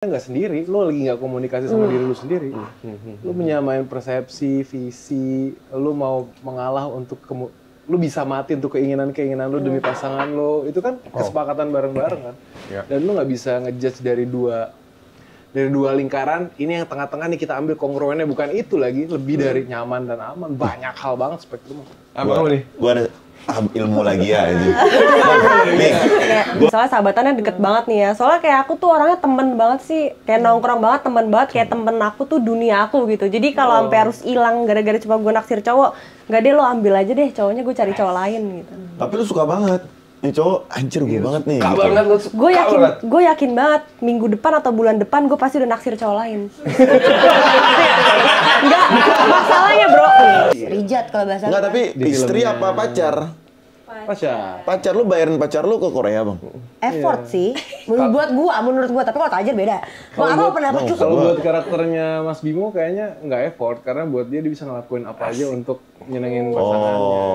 nggak sendiri, lo lagi nggak komunikasi sama diri lo sendiri. Lo menyamain persepsi, visi, lo mau mengalah untuk lo bisa mati untuk keinginan-keinginan lo demi pasangan lo. Itu kan kesepakatan bareng-bareng kan. Dan lo nggak bisa ngejudge dari dua lingkaran. Ini yang tengah-tengah nih kita ambil kongruennya, bukan itu lagi. Lebih dari nyaman dan aman, banyak hal banget spektrum. Apa nih? Gua ada ilmu lagi ya itu. Soalnya sahabatannya deket banget nih ya. Soalnya kayak aku tuh orangnya temen banget sih. Kayak nongkrong banget, temen banget. Kayak temen aku tuh dunia aku gitu. Jadi kalau sampai harus hilang gara-gara cuma gue naksir cowok, nggak deh, lo ambil aja deh cowoknya, gue cari cowok lain gitu. Tapi lu suka banget. Nih cowok anjir gue banget nih. Suka gitu. banget lu. Gue yakin banget minggu depan atau bulan depan gue pasti udah naksir cowok lain. Enggak, masalahnya bro. Rijat kalau bahasa. Enggak, tapi istri apa pacar? Pacar lu bayarin pacar lu ke Korea, Bang? Effort sih. Menurut gua, tapi kalau Tajer beda. Gua apa pendapat lu? Kalau buat karakternya Mas Bimo kayaknya nggak effort, karena buat dia bisa ngelakuin apa aja untuk nyenengin pasangannya.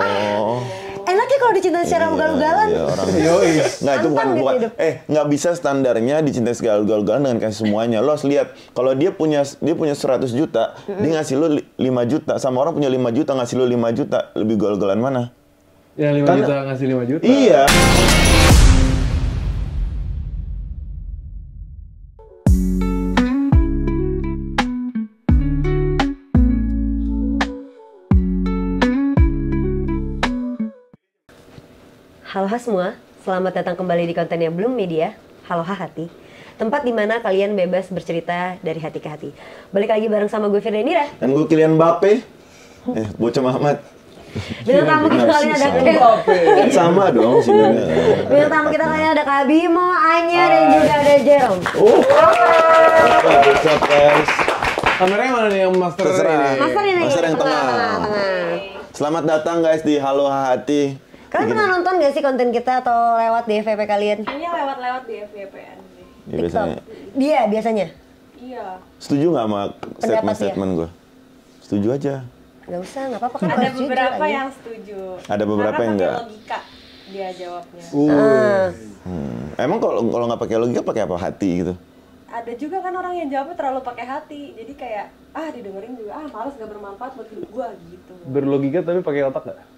Enaknya kalau dicintai secara ugal-ugalan. Iya, orang. Yoi. Nggak, itu bukan Gampang gitu nggak bisa standarnya dicintai segala ugal-ugalan dengan kasih semuanya. Lo harus lihat, kalau dia punya 100 juta, dia ngasih lu 5 juta, sama orang punya 5 juta ngasih lu 5 juta, lebih ugal-ugalan mana? Yang 5 juta ngasih 5 juta. Iya. Halo semua, selamat datang kembali di kontennya Bloom Media. Halo Hati, tempat di mana kalian bebas bercerita dari hati ke hati. Balik lagi bareng sama gue Firdanira. Dan gue Kylian Mbappe. Bocah Muhammad. Dengan tamu kita kali ini ada Sama dong sini. Dengan tamu kita kali ini ada Kak Bimo, Anya, dan juga ada Jerome. What's up guys? Kameranya mana nih yang master Terserah. ini? Master yang tengah. Selamat datang guys di Halo Hati. Kalian pernah nonton gak sih konten kita atau lewat di FYP kalian? Kayaknya lewat-lewat di FYPN nih. Ya, biasanya. Dia biasanya? Iya. Setuju nggak sama statement gue? Setuju aja. Gak usah, gak apa-apa kan. Ada harus jujur beberapa aja. yang setuju. Ada beberapa yang Karena enggak. pakai logika dia jawabnya. Emang kalau nggak pakai logika pakai apa hati gitu? Ada juga kan orang yang jawabnya terlalu pakai hati. Jadi kayak didengerin juga males, gak bermanfaat buat hidup gua gitu. Berlogika tapi pakai otak nggak?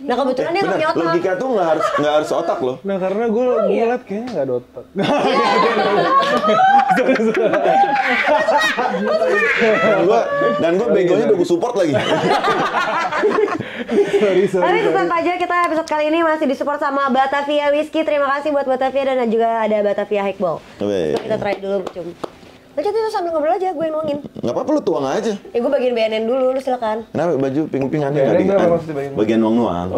Nah kebetulan dia nggak punya otak. Logika tuh nggak harus otak loh. Nah karena gue ngeliat kayaknya nggak ada otak. Dan gue begonya udah gue support lagi. Tapi tetap aja kita episode kali ini masih disupport sama Batavia Whiskey. Terima kasih buat Batavia dan juga ada Batavia Highball. Kita try dulu, Cum. Lanjut itu sambil ngobrol aja, gue yang nuangin. Nggak apa-apa, lu tuang aja. Ya gue bagian BNN dulu, lu silakan. Kenapa baju ping-pingannya nggak di... BNN maksudnya Bagian nuang-nuang.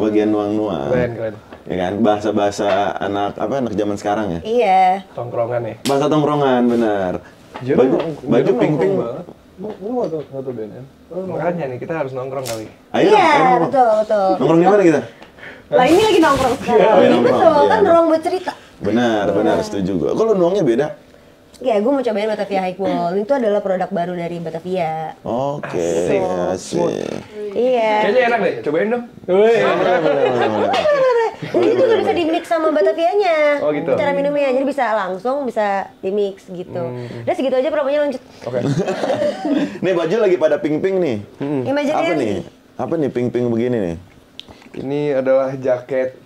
Bagian nuang-nuang. Keren. Ya kan, bahasa-bahasa anak zaman sekarang ya. Iya. Tongkrongan nih. Bahasa tongkrongan, benar. Baju ping-ping. Lu nggak tau BNN? Makanya nih kita harus nongkrong kali. Ayo, Iya, nongkrong. betul. Nongkrong di mana kita? Lah ini lagi nongkrong sekarang. Oh, iya, nongkrong. Betul, Iya, kan benar. ruang buat cerita. Benar, setuju gue. Kalau nuangnya beda? Ya, gue mau cobain Batavia Highball. Itu adalah produk baru dari Batavia. Oke, asik. Iya. Kayaknya enak deh, cobain dong. Jadi itu nggak bisa di-mix sama Batavianya. Oh, gitu. Cara minumnya, jadi bisa langsung, bisa di-mix gitu. Udah segitu aja promonya, lanjut. Oke. Nih baju lagi pada ping-ping nih. Imaginary. Apa nih ping-ping begini nih? Ini adalah jaket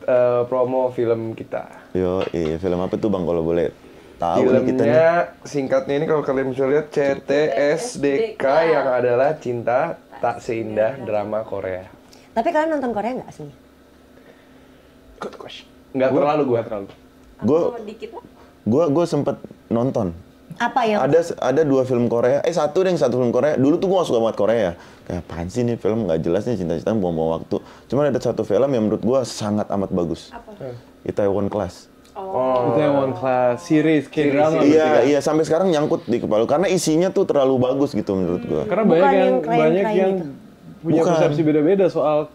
promo film kita. Yo, film apa tuh Bang kalau boleh tahu nih kita nih? Filmnya singkatnya ini kalau kalian bisa lihat CTSDK yang adalah Cinta Tak Seindah Drama Korea. Tapi kalian nonton Korea nggak sih? Good question. Nggak terlalu gua. Gue Dikit lah. gue sempet nonton. Apa yang? Ada 2 film Korea. Satu film Korea. Dulu tuh gue gak suka banget Korea. Kayak apaan sih nih film nggak jelas nih, cinta-cinta buang-buang waktu. Cuman ada satu film yang menurut gue sangat amat bagus. Apa? Itaewon Class. Itu yang one class series K-drama. Iya, sampai sekarang nyangkut di kepala karena isinya tuh terlalu bagus gitu menurut gue. Karena Bukan banyak yang banyak klien-klien yang gitu. punya Bukan. persepsi beda-beda soal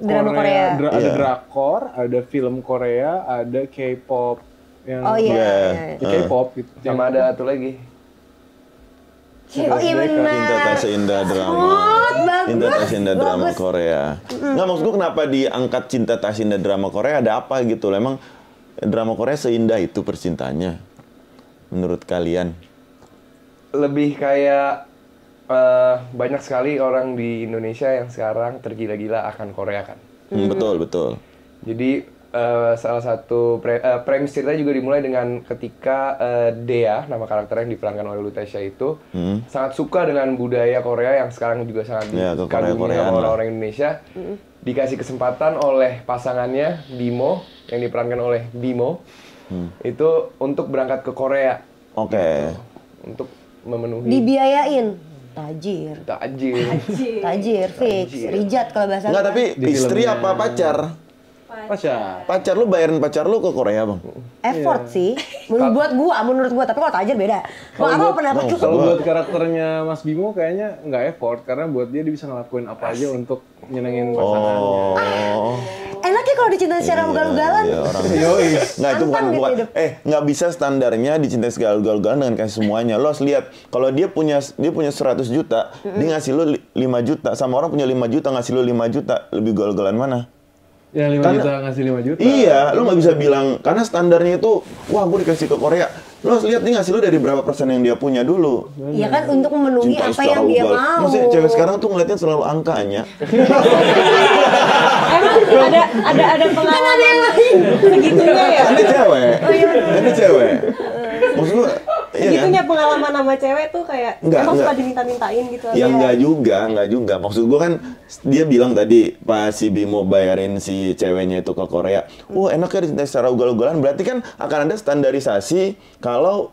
Drama Korea. Ada Iya. drakor, ada film Korea, ada K-pop yang Oh iya. K-pop gitu. Sama ada satu lagi. Oh iya benar. Cinta Tak Seindah Drama. Cinta Tak Seindah Drama Korea. Nggak, maksud gue kenapa diangkat Cinta Tak Seindah Drama Korea, ada apa gitu? Emang drama Korea seindah itu percintaannya? menurut kalian? Lebih kayak banyak sekali orang di Indonesia yang sekarang tergila-gila akan Korea kan. Betul, betul. Jadi salah satu premis cerita juga dimulai dengan ketika Dea, nama karakter yang diperankan oleh Lutecia itu sangat suka dengan budaya Korea yang sekarang juga sangat dikagumi sama orang-orang Indonesia. Dikasih kesempatan oleh pasangannya Bimo yang diperankan oleh Bimo itu untuk berangkat ke Korea. Oke. Untuk memenuhi Dibiayain. Tajir, fix, rijat kalau bahasa. Enggak, tapi istri apa pacar? Pacar lu bayarin pacar lu ke Korea, Bang? Effort sih, menurut gua, tapi kalau tajir beda. Apa pendapat lu? Kalau buat karakternya Mas Bimo kayaknya nggak effort, karena buat dia bisa ngelakuin apa aja untuk nyenengin pasangannya. Enaknya kalau dicintai secara ugal-ugalan. Nggak, itu bukan nggak bisa standarnya dicintai segala ugal-ugalan dengan kasih semuanya. Lo harus lihat, kalau dia punya 100 juta, dia ngasih lu 5 juta, sama orang punya 5 juta ngasih lu 5 juta, lebih ugal-ugalan mana? Ya 5 juta ngasih 5 juta. Iya, lo nggak bisa bilang karena standarnya itu, wah gue dikasih ke Korea. Lo harus lihat nih ngasih lu dari berapa persen yang dia punya dulu. Iya kan, untuk memenuhi Cinta apa yang dia mau. Maksudnya cewek sekarang tuh ngeliatnya selalu angkanya. Emang ada pengalaman segitunya ya? Ini cewek. Ini cewek. Maksud lu, iya kan? Segitunya pengalaman sama cewek tuh kayak emang suka diminta-mintain gitu. Ya enggak juga. Maksud gua kan dia bilang tadi pas si Bimo bayarin si ceweknya itu ke Korea. Wah, enaknya dicintai secara ugal-ugalan, berarti kan akan ada standarisasi kalau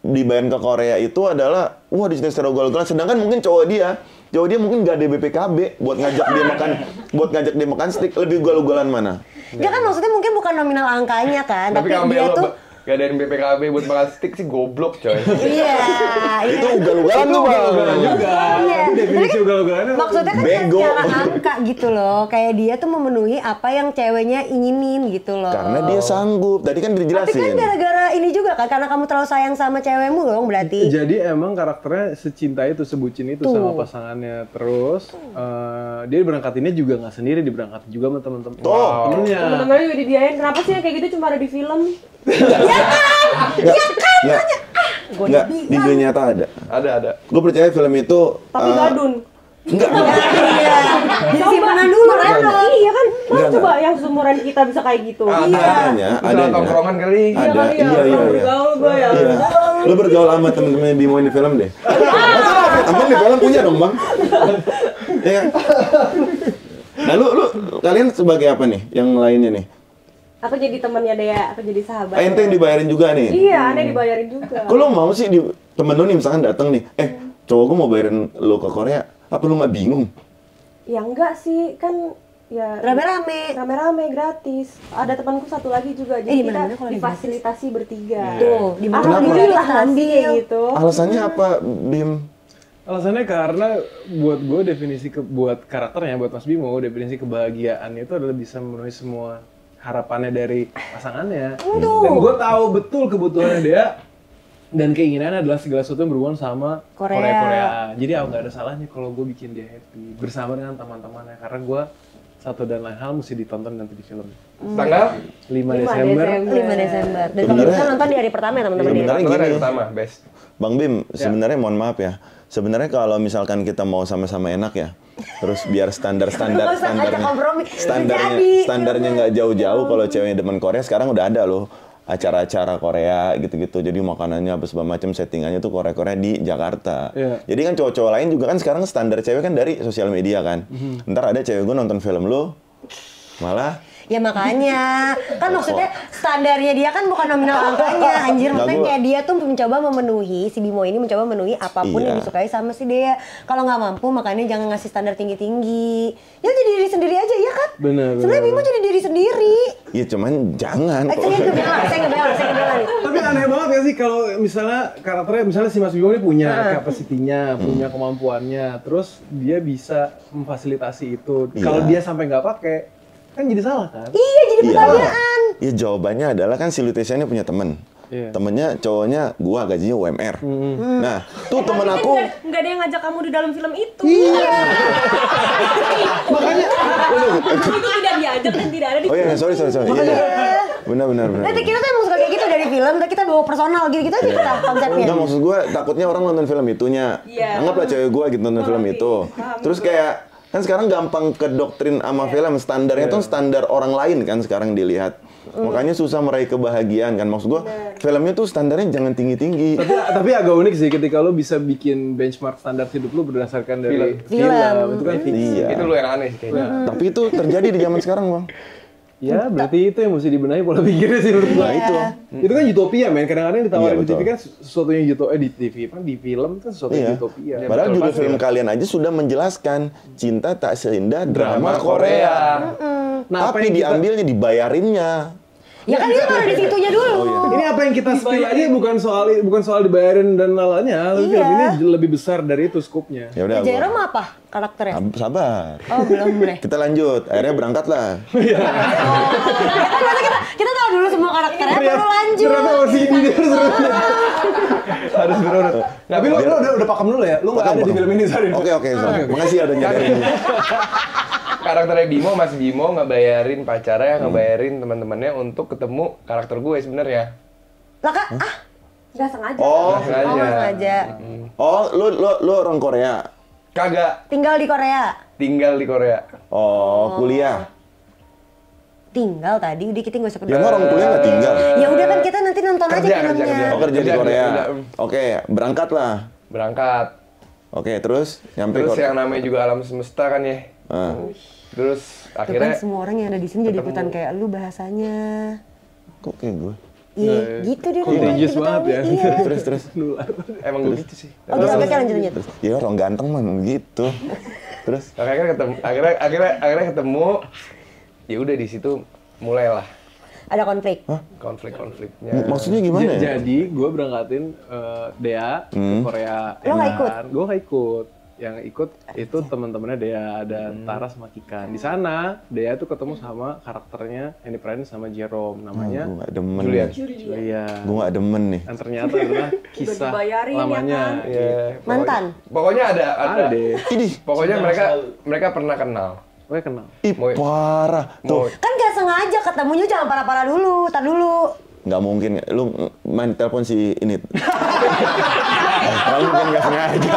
dibayarin ke Korea itu adalah wah dicintai secara ugal-ugalan, sedangkan mungkin cowok dia mungkin nggak ada BPKB buat ngajak dia makan steak, lebih ugal-ugalan mana? Dia kan maksudnya mungkin bukan nominal angkanya kan, tapi dia tuh gak ada BPKB buat makan steak sih goblok coy. Iya. Itu ugal-ugalan tuh, Bang. Iya. Definisi ugal-ugalannya Maksudnya kan secara angka gitu loh. Kayak dia tuh memenuhi apa yang ceweknya inginin gitu loh. Karena dia sanggup. Tadi kan dijelasin. Tapi kan gara-gara ini juga kan, karena kamu terlalu sayang sama cewekmu dong berarti. Jadi emang karakternya secinta itu, sebucin itu sama pasangannya. Terus dia berangkatinnya juga nggak sendiri, diberangkatin juga sama teman-teman. Temennya. Temen-temennya juga dibiayain. Kenapa sih yang kayak gitu cuma ada di film? Enggak, di dunia nyata ada. Ada. Gue percaya film itu Tapi gadun. Enggak. Iya. Disimpanan dulu kan. Iya kan? Enggak, Coba yang seumuran kita bisa kayak gitu. Adanya. Tongkrongan kali. Ada. Iya. Bergaul gue ya. Lu bergaul sama temen-temen Bimo di film deh. Aman di film punya dong, Bang. Iya. Nah, lu kalian sebagai apa nih yang lainnya nih? Aku jadi temannya Dea, aku jadi sahabat. Ente yang dibayarin juga nih? Iya, aneh dibayarin juga. Kok lu mau sih temen lu nih misalkan datang nih, cowok gue mau bayarin lu ke Korea, apa lu nggak bingung? Ya enggak sih, kan ya rame-rame gratis. Ada temanku satu lagi juga, jadi kita difasilitasi bertiga. Tuh, di mana alhamdulillah nanti gitu. Alasannya apa, Bim? Alasannya karena buat gue buat karakternya, buat Mas Bimo, definisi kebahagiaan itu adalah bisa memenuhi semua harapannya dari pasangannya. Dan gue tahu betul kebutuhannya dia dan keinginannya adalah segala sesuatu yang berhubungan sama Korea. Jadi nggak ada salahnya kalau gue bikin dia happy bersama dengan teman-temannya, karena gue satu dan lain hal mesti ditonton nanti di film. Tanggal 5 Desember. 5 Desember. Dan kita nonton di hari pertama ya teman-teman ya. Sebenarnya hari gini, pertama, best. Bang Bim, sebenarnya mohon maaf ya. Sebenarnya kalau misalkan kita mau sama-sama enak ya, terus biar standarnya nggak jauh-jauh. Kalau ceweknya demen Korea sekarang udah ada loh acara-acara Korea gitu-gitu, jadi makanannya apa segala macam, settingannya tuh Korea di Jakarta. Jadi kan cowok-cowok lain juga kan sekarang standar cewek kan dari sosial media kan. Ntar ada cewek gue nonton film lo malah ya makanya, kan maksudnya standarnya dia kan bukan nominal angkanya, anjir. Maksudnya kayak dia tuh mencoba memenuhi, si Bimo ini mencoba memenuhi apapun yang disukai sama si Dea. Kalau nggak mampu, makanya jangan ngasih standar tinggi-tinggi. Ya jadi diri sendiri aja, ya kan? Bener. Sebenarnya Bimo jadi diri sendiri. ya cuman jangan. Saya ngebela nih. Tapi aneh banget ya sih kalau misalnya karakternya, misalnya si Mas Bimo ini punya kapasitinya, punya kemampuannya, terus dia bisa memfasilitasi itu. Kalau dia sampai nggak pakai, kan jadi salah kan? Iya, jadi pertanyaan. Ya jawabannya adalah kan si Lutecia ini punya temen. Temennya cowoknya gua gajinya UMR. Nah, tuh temen aku nggak ada yang ngajak kamu di dalam film itu. Iya. Makanya itu tidak diajak dan tidak ada di. Oh iya, sorry. Iya. Benar. Nanti kita tuh emang suka kayak gitu dari film, tapi kita bawa personal gitu aja kita konsepnya. Enggak, maksud gue takutnya orang nonton film itunya. Iya. Anggaplah cewek gue gitu nonton film itu. Terus kayak kan sekarang gampang ke doktrin sama film, standarnya tuh standar orang lain kan sekarang dilihat. Makanya susah meraih kebahagiaan kan. Maksud gue filmnya tuh standarnya jangan tinggi-tinggi. Tapi agak unik sih ketika lo bisa bikin benchmark standar hidup lo berdasarkan dari film. Itu kan fiksi. Iya. Itu lo yang aneh sih kayaknya. Tapi itu terjadi di zaman sekarang, Bang. Ya, berarti itu yang mesti dibenahi pola pikirnya sih menurut gua. Itu. Itu kan utopia, men. Kadang-kadang yang ditawarin Iya, di TV betul. kan sesuatu yang utopia, di TV kan di film kan sesuatu yang Iya. utopia. Padahal betul, judul pasti film ya. kalian aja sudah menjelaskan cinta tak seindah drama Korea. Nah, apa Tapi yang kita diambilnya dibayarinnya. Ya kan itu baru di situnya dulu. ini apa yang kita spill aja bukan soal dibayarin dan lalanya, tapi film ini lebih besar dari itu skopnya. Ya udah. Jerome apa karakternya? Sabar. Oh, belum boleh. Kita lanjut. Akhirnya berangkat lah. Kita tahu dulu semua karakternya baru lanjut. Ternyata masih ini dia serunya. Harus berurut. Tapi lu udah pakem dulu ya? Lu nggak ada di film ini, sorry. Oke, makasih ya udah nyadarin. Karakternya Bimo, Mas Bimo ngebayarin pacarnya, ngebayarin teman-temannya untuk ketemu karakter gue sebenarnya. Lah Kak, Nggak sengaja. Oh, nggak sengaja. lu orang Korea. Kagak, Tinggal di Korea. tinggal di Korea. Oh, kuliah. Tinggal tadi, udah kita nggak usah Ya peduli. orang kuliah nggak tinggal. Ya udah kan kita nanti nonton aja Kerja. filmnya. Oh, kerja di Kerja, Korea. kerja. Oke, berangkat lah. Berangkat. Oke, terus nyampe Terus Korea. yang namanya juga alam semesta kan ya. Ah. Terus Tuh kan akhirnya semua orang yang ada di sini jadi ikutan kayak lu bahasanya. Kok kayak gue? Iya, gitu dia. Contagious banget ya. Iya. Terus. emang gue gitu sih. Oke, sampai lanjut lanjut. Ya orang ganteng mah emang gitu. Terus Akhirnya ketemu. Ya udah di situ mulailah Ada konflik. konflik-konfliknya. maksudnya gimana ya? Jadi gue berangkatin Dea ke Korea. Lo nggak ikut? Gue nggak ikut. Yang ikut itu teman-temannya Dea ada Tara sama Kikan. Di sana Dea tuh ketemu sama karakternya yang diperanin sama Jerome, namanya Gue gak demen. Julian. Julia. Gue gak demen nih. Yang ternyata adalah kisah dibayarin ya lamanya. kan? Iya, Mantan. Pokoknya ada. Ada deh. Ini, Pokoknya mereka pernah kenal. Gue kenal. ih parah. Tuh, Kan gak sengaja ketemunya, jangan parah-parah dulu. Tar dulu. nggak mungkin. Lu main telepon si ini. Nggak mungkin nggak sengaja.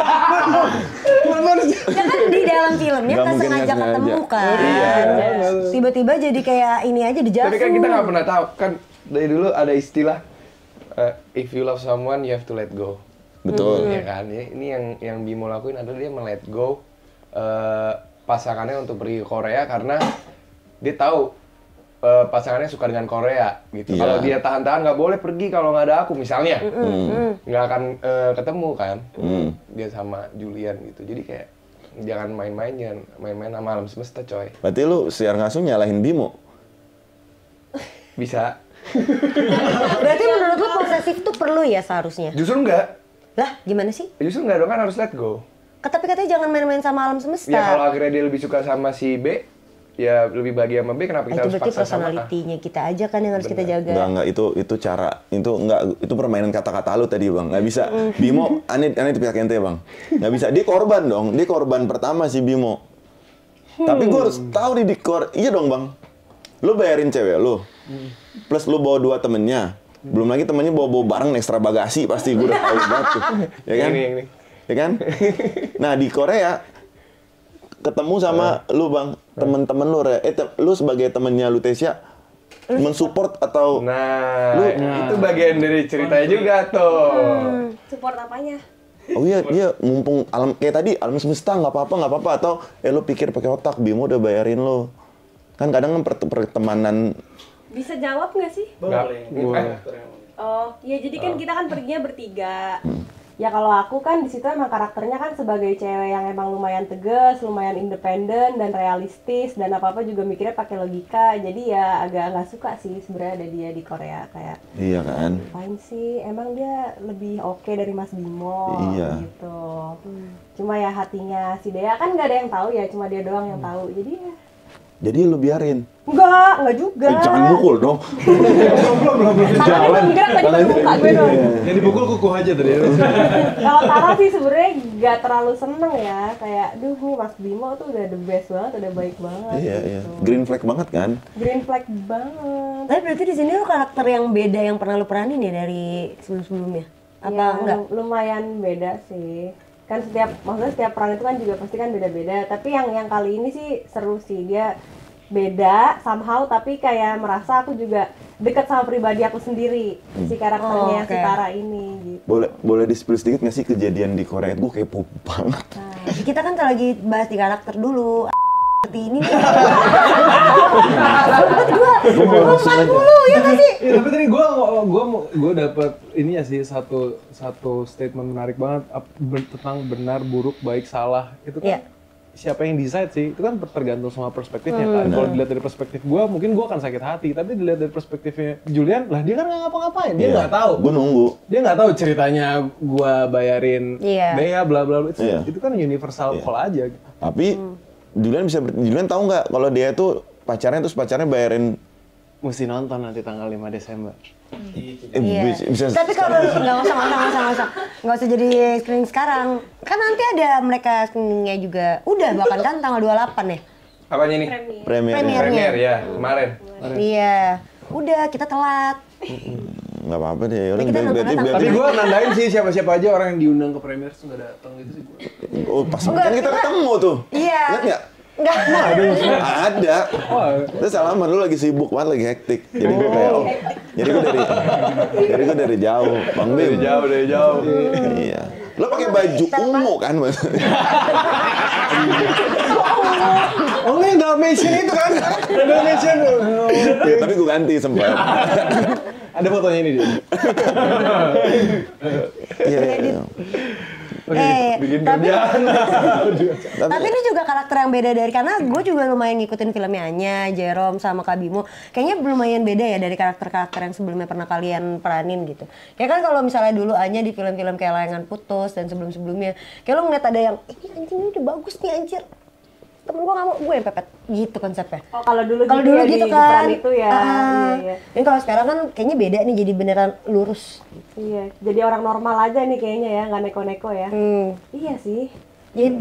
Ya kan di dalam filmnya Nggak nggak mungkin sengaja nggak ketemu sengaja. kan. Iya. Tiba-tiba jadi kayak ini aja dijasuh. Tapi kan kita nggak pernah tahu kan dari dulu ada istilah if you love someone you have to let go. Betul. Ya kan? Ini yang Bimo lakuin adalah dia let go pasangannya untuk pergi ke Korea karena dia tahu pasangannya suka dengan Korea gitu. Iya. Kalau dia tahan-tahan nggak boleh pergi kalau nggak ada aku misalnya, nggak akan ketemu kan. Dia sama Julian gitu. Jadi kayak jangan main-main sama alam semesta coy. Berarti lu siar ngasuh nyalahin Bimo. Bisa. Berarti menurut lu posesif tuh perlu ya seharusnya? Justru enggak. Lah, gimana sih? Justru enggak dong kan harus let go. Tapi katanya jangan main-main sama alam semesta. Ya kalau akhirnya dia lebih suka sama si B, ya lebih bahagia sama B, kenapa kita itu harus berarti paksa sama A? personalitinya kita aja kan yang harus kita jaga. Enggak, itu cara, itu permainan kata-kata lu tadi bang, nggak bisa. Bimo, aneh itu pihak ente bang, nggak bisa. Dia korban dong, dia korban pertama si Bimo. Tapi gue harus tahu iya dong bang. Lu bayarin cewek lu, plus lu bawa 2 temennya, belum lagi temennya bawa barang ekstra bagasi pasti gue udah tahu banget tuh, ya kan? Ini. Ya kan? Nah di Korea ketemu sama lu bang, temen-temen lu, lu sebagai temennya Lutesia mensupport atau Nah, itu bagian dari ceritanya juga tuh. Support apanya? oh iya dia mumpung alam kayak tadi alam semesta nggak apa-apa atau lu pikir pakai otak Bimo udah bayarin lo kan kadang kan pertemanan Bisa jawab nggak sih? Oh, ya jadi kan kita kan perginya bertiga. Ya kalau aku kan di situ emang karakternya kan sebagai cewek yang emang lumayan tegas, lumayan independen dan realistis dan apa-apa juga mikirnya pakai logika. Jadi ya agak nggak suka sih sebenarnya ada dia di Korea kayak. iya kan Ngapain sih? Emang dia lebih oke dari Mas Bimo Iya. gitu. Cuma ya hatinya si Dea kan nggak ada yang tahu ya, cuma dia doang yang tahu. Jadi ya Jadi lu biarin. Enggak juga. Jangan mukul dong. Tangannya enggak tadi pas muka gue dong. Yang dipukul kuku aja tadi. Kalau Tara sih sebenarnya nggak terlalu seneng ya, kayak, duh nih Mas Bimo tuh udah the best banget, udah baik banget. Iya, gitu. iya. Green flag banget kan? Green flag banget. Tapi berarti di sini lu karakter yang beda yang pernah lu peranin ya dari sebelum-sebelumnya? Apa Ya, enggak? lumayan beda sih. Kan maksudnya setiap peran itu kan juga pasti kan beda-beda. Tapi yang kali ini sih seru sih, dia beda somehow, tapi kayak merasa aku juga deket sama pribadi aku sendiri, si karakternya si Tara ini gitu. Boleh di-spill sedikit nggak sih kejadian di Korea? Gue kepo banget. Nah, kita kan lagi bahas di karakter dulu. Seperti ini nih. Gue 40 ya nggak sih? Iya, tapi tadi gue dapet ini ya sih satu statement menarik banget tentang benar, buruk, baik, salah. Itu kan siapa yang decide sih? Itu kan tergantung sama perspektifnya kan. Kalau dilihat dari perspektif gue, mungkin gue akan sakit hati. Tapi dilihat dari perspektifnya Julian, lah dia kan nggak ngapa-ngapain. Dia nggak tahu. Gue nunggu. Dia nggak tahu ceritanya gue bayarin Bea bla bla bla. Itu kan universal call aja. Tapi Julian tahu nggak kalau dia tuh pacarnya bayarin. Mesti nonton nanti tanggal 5 Desember. Bisa. Tapi kalau nggak usah jadi screening sekarang. Kan nanti ada mereka screeningnya juga. Udah bahkan kan tanggal 28 ya. Apanya nih? Premiernya. Premier ya, kemarin. Iya. Udah kita telat. Nggak apa-apa deh. Orang Kita nontonnya Tapi gue nandain sih siapa-siapa aja orang yang diundang ke premier tuh nggak datang gitu sih gue. Oh, pas kan kita ketemu tuh. Iya. Ingat nggak? Enggak. Ada. Terus salaman lu lagi sibuk banget, lagi hektik. Jadi gue kayak jadi gue dari jauh. Bang Bim. Dari jauh. Iya. Lo pakai baju ungu kan, Mas? Oh ini Dalmatian itu kan? Dalmatian. Ya, tapi gue ganti sempat. Ada fotonya ini dia. Iya. Tapi ini juga karakter yang beda dari, karena gue juga lumayan ngikutin filmnya Anya, Jerome sama Kak Bimo. Kayaknya lumayan beda ya dari karakter-karakter yang sebelumnya pernah kalian peranin gitu. Kayak kan kalau misalnya dulu Anya di film-film kayak Layangan Putus dan sebelum-sebelumnya, kayak lo ngeliat ada yang, ini anjing ini udah bagus nih anjir. Temen gue gak mau, gue yang pepet gitu konsepnya. Oh, kalau dulu gitu di kan. peran itu ya. Iya. Dan kalau sekarang kan kayaknya beda nih, jadi beneran lurus. Iya, jadi orang normal aja nih kayaknya ya, nggak neko-neko ya. Iya sih. Jadi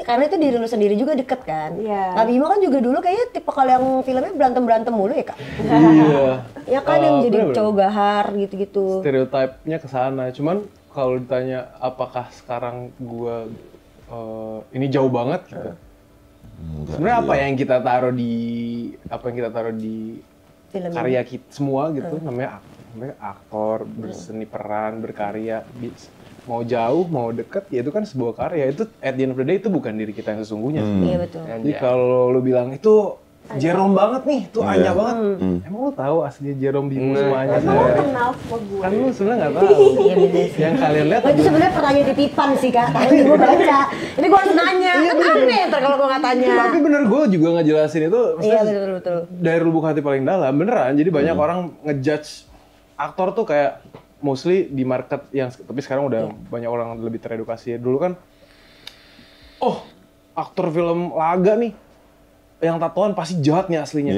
karena itu diri lu sendiri juga deket kan. Iya. Kak Bimo kan juga dulu kayaknya tipe kalau yang filmnya berantem mulu ya Kak. Iya. Ya kan yang jadi cowok gahar gitu-gitu. Stereotipnya ke sana. Cuman kalau ditanya apakah sekarang gua ini jauh banget gitu. Sebenarnya apa yang kita taruh di Film karya kita semua gitu, namanya aktor, berseni peran, berkarya, mau jauh mau deket ya itu kan sebuah karya. Itu at the end of the day itu bukan diri kita yang sesungguhnya. Iya betul. Jadi kalau lu bilang itu Jerome banget nih, tuh Anya banget. Emang lu tahu aslinya Jerome Bimo semuanya? Emang lu kenal sama gue? Kan lu sebenarnya nggak tahu. Yang kalian lihat Oh, itu sebenarnya pertanyaan titipan sih Kak, tadi gue baca. Ini gue harus nanya, kan aneh ntar kalau gue nggak tanya. Tapi bener, gue juga ngejelasin itu. Iya betul. Dari lubuk hati paling dalam, beneran. Jadi banyak orang ngejudge aktor tuh kayak mostly di market yang, tapi sekarang udah banyak orang lebih teredukasi. Dulu kan, oh aktor film laga nih, yang tatoan pasti jahat nih aslinya.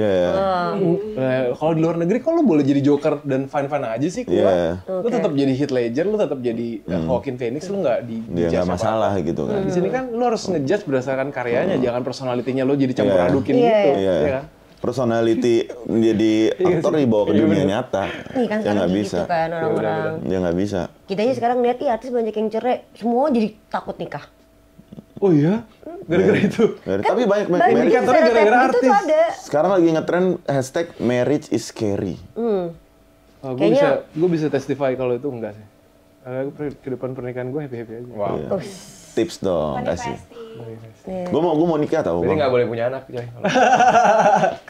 Kalau di luar negeri kok lu boleh jadi Joker dan fine-fine aja sih keluar. Lu tetap jadi Heath Ledger, lu tetap jadi Joaquin Phoenix, lu nggak Dia nggak masalah gitu kan. Di sini kan lu harus ngejudge berdasarkan karyanya, jangan personalitinya lu jadi campur adukin gitu. Iya kan? Personality menjadi aktor dibawa ke dunia nyata. Nih kan Ya sekarang nggak gitu bisa. kan orang-orang. Dia nggak bisa. Kita aja sekarang lihat artis banyak yang cerai, semua jadi takut nikah. Oh iya? Gara-gara itu? Tapi banyak Banyak kantornya gara-gara stereotip gitu tuh artis. ada. Sekarang lagi ngetren hashtag marriage is scary. Gue bisa testify kalau itu enggak sih. Karena ke depan pernikahan gue happy-happy aja. Wow. Tips dong, kasih. Iya. Gue mau nikah tau Jadi bang. nggak boleh punya anak, coy.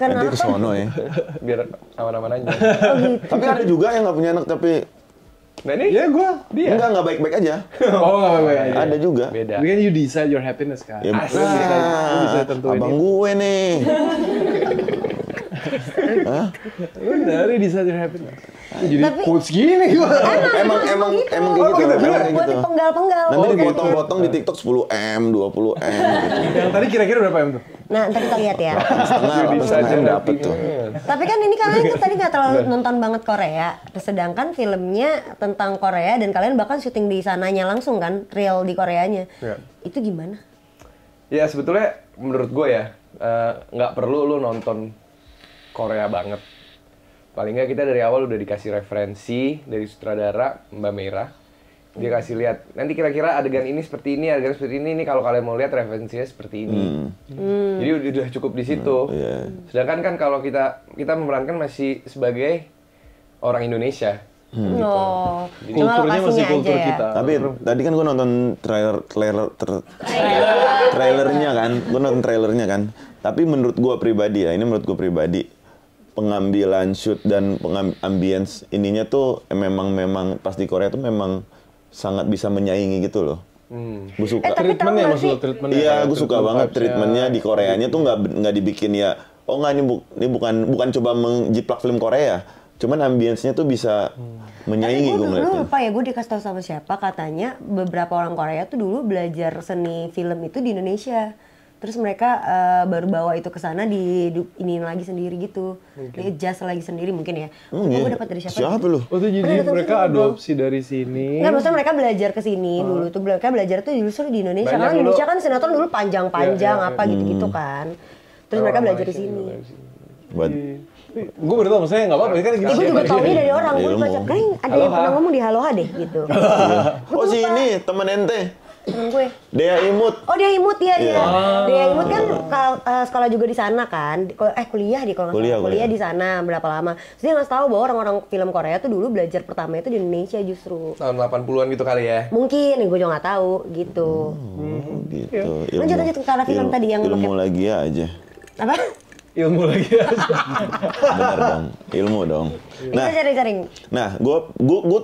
Nanti ke sono ya. Biar aman-aman aja. Tapi ada juga yang nggak punya anak tapi Nah ini Ya gue. dia. nggak baik-baik aja. Oh nggak apa-apa aja. Ada juga. Beda. Tapi kan you decide your happiness kan. Ya, Lu bisa tentuin abang itu. gue nih. Bener, you decide your happiness. Jadi quotes gini gua. Emang kayak gitu. Buat dipenggal-penggal. Nanti dipotong-potong di TikTok 10M, 20M gitu. Yang tadi kira-kira berapa M tuh? Nah, ntar kita lihat ya. Setengah dapet tuh. Tapi kan ini kalian kan tadi nggak terlalu nonton banget Korea. Sedangkan filmnya tentang Korea dan kalian bahkan syuting di sananya langsung kan, real di Koreanya. Iya. Itu gimana? Ya sebetulnya menurut gue ya nggak perlu lu nonton Korea banget. Paling nggak kita dari awal udah dikasih referensi dari sutradara Mbak Meira. Dia kasih lihat nanti kira-kira adegan ini seperti ini, adegan seperti ini. Nih kalau kalian mau lihat referensinya seperti ini. Jadi udah cukup di situ. Sedangkan kan kalau kita memerankan masih sebagai orang Indonesia. Oh, cuma Kulturnya masih lokasinya kultur aja ya. kita. Tapi tadi kan gue nonton trailernya kan. Tapi menurut gue pribadi ya, pengambilan shoot dan ambience ininya tuh memang pas di Korea tuh memang sangat bisa menyaingi gitu loh. Gue suka. Tapi tahu Treatmentnya nggak maksud lo, sih? treatmentnya. Iya, kayak gue suka treatment banget vibes-nya. treatmentnya di Koreanya tuh nggak dibikin ya. Oh nggak ini bukan coba menjiplak film Korea. Cuman ambience-nya tuh bisa menyaingi gue Tapi gue ngeliatnya. lupa ya, gue dikasih tahu sama siapa katanya beberapa orang Korea tuh dulu belajar seni film itu di Indonesia. Terus mereka baru bawa itu ke sana ini lagi sendiri gitu. Di-adjust lagi sendiri mungkin ya. Gue dapat dari siapa? Siapa lu? Oh tuh jadi mereka adopsi dari sini. Enggak, maksudnya mereka belajar ke sini dulu tuh. Mereka belajar tuh justru di Indonesia. Banyak Karena dulu. Indonesia kan sinetron dulu panjang-panjang Iya, apa gitu-gitu kan. Terus mereka belajar di sini. Buat Gue baru tau, maksudnya nggak apa-apa kan Gue juga taunya dari orang. Gue Ilmu. baca, kayaknya ada yang pernah ngomong di Haloha deh gitu. Oh si ini temen ente, Temen gue. Dea Imut. Oh dia Imut ya, Iya. Dia Imut kan sekolah juga di sana kan, kuliah di kalau nggak salah. Kuliah di sana berapa lama. Terus dia ngasih tahu bahwa orang-orang film Korea tuh dulu belajar pertama itu di Indonesia justru. Tahun 80-an gitu kali ya. Mungkin, gue juga nggak tahu gitu. Gitu. Lanjut ke arah film tadi yang ilmu lagi aja. Apa? ilmu lagi aja. Bener dong, ilmu dong. Nah, Kita cari-cari. Nah, gue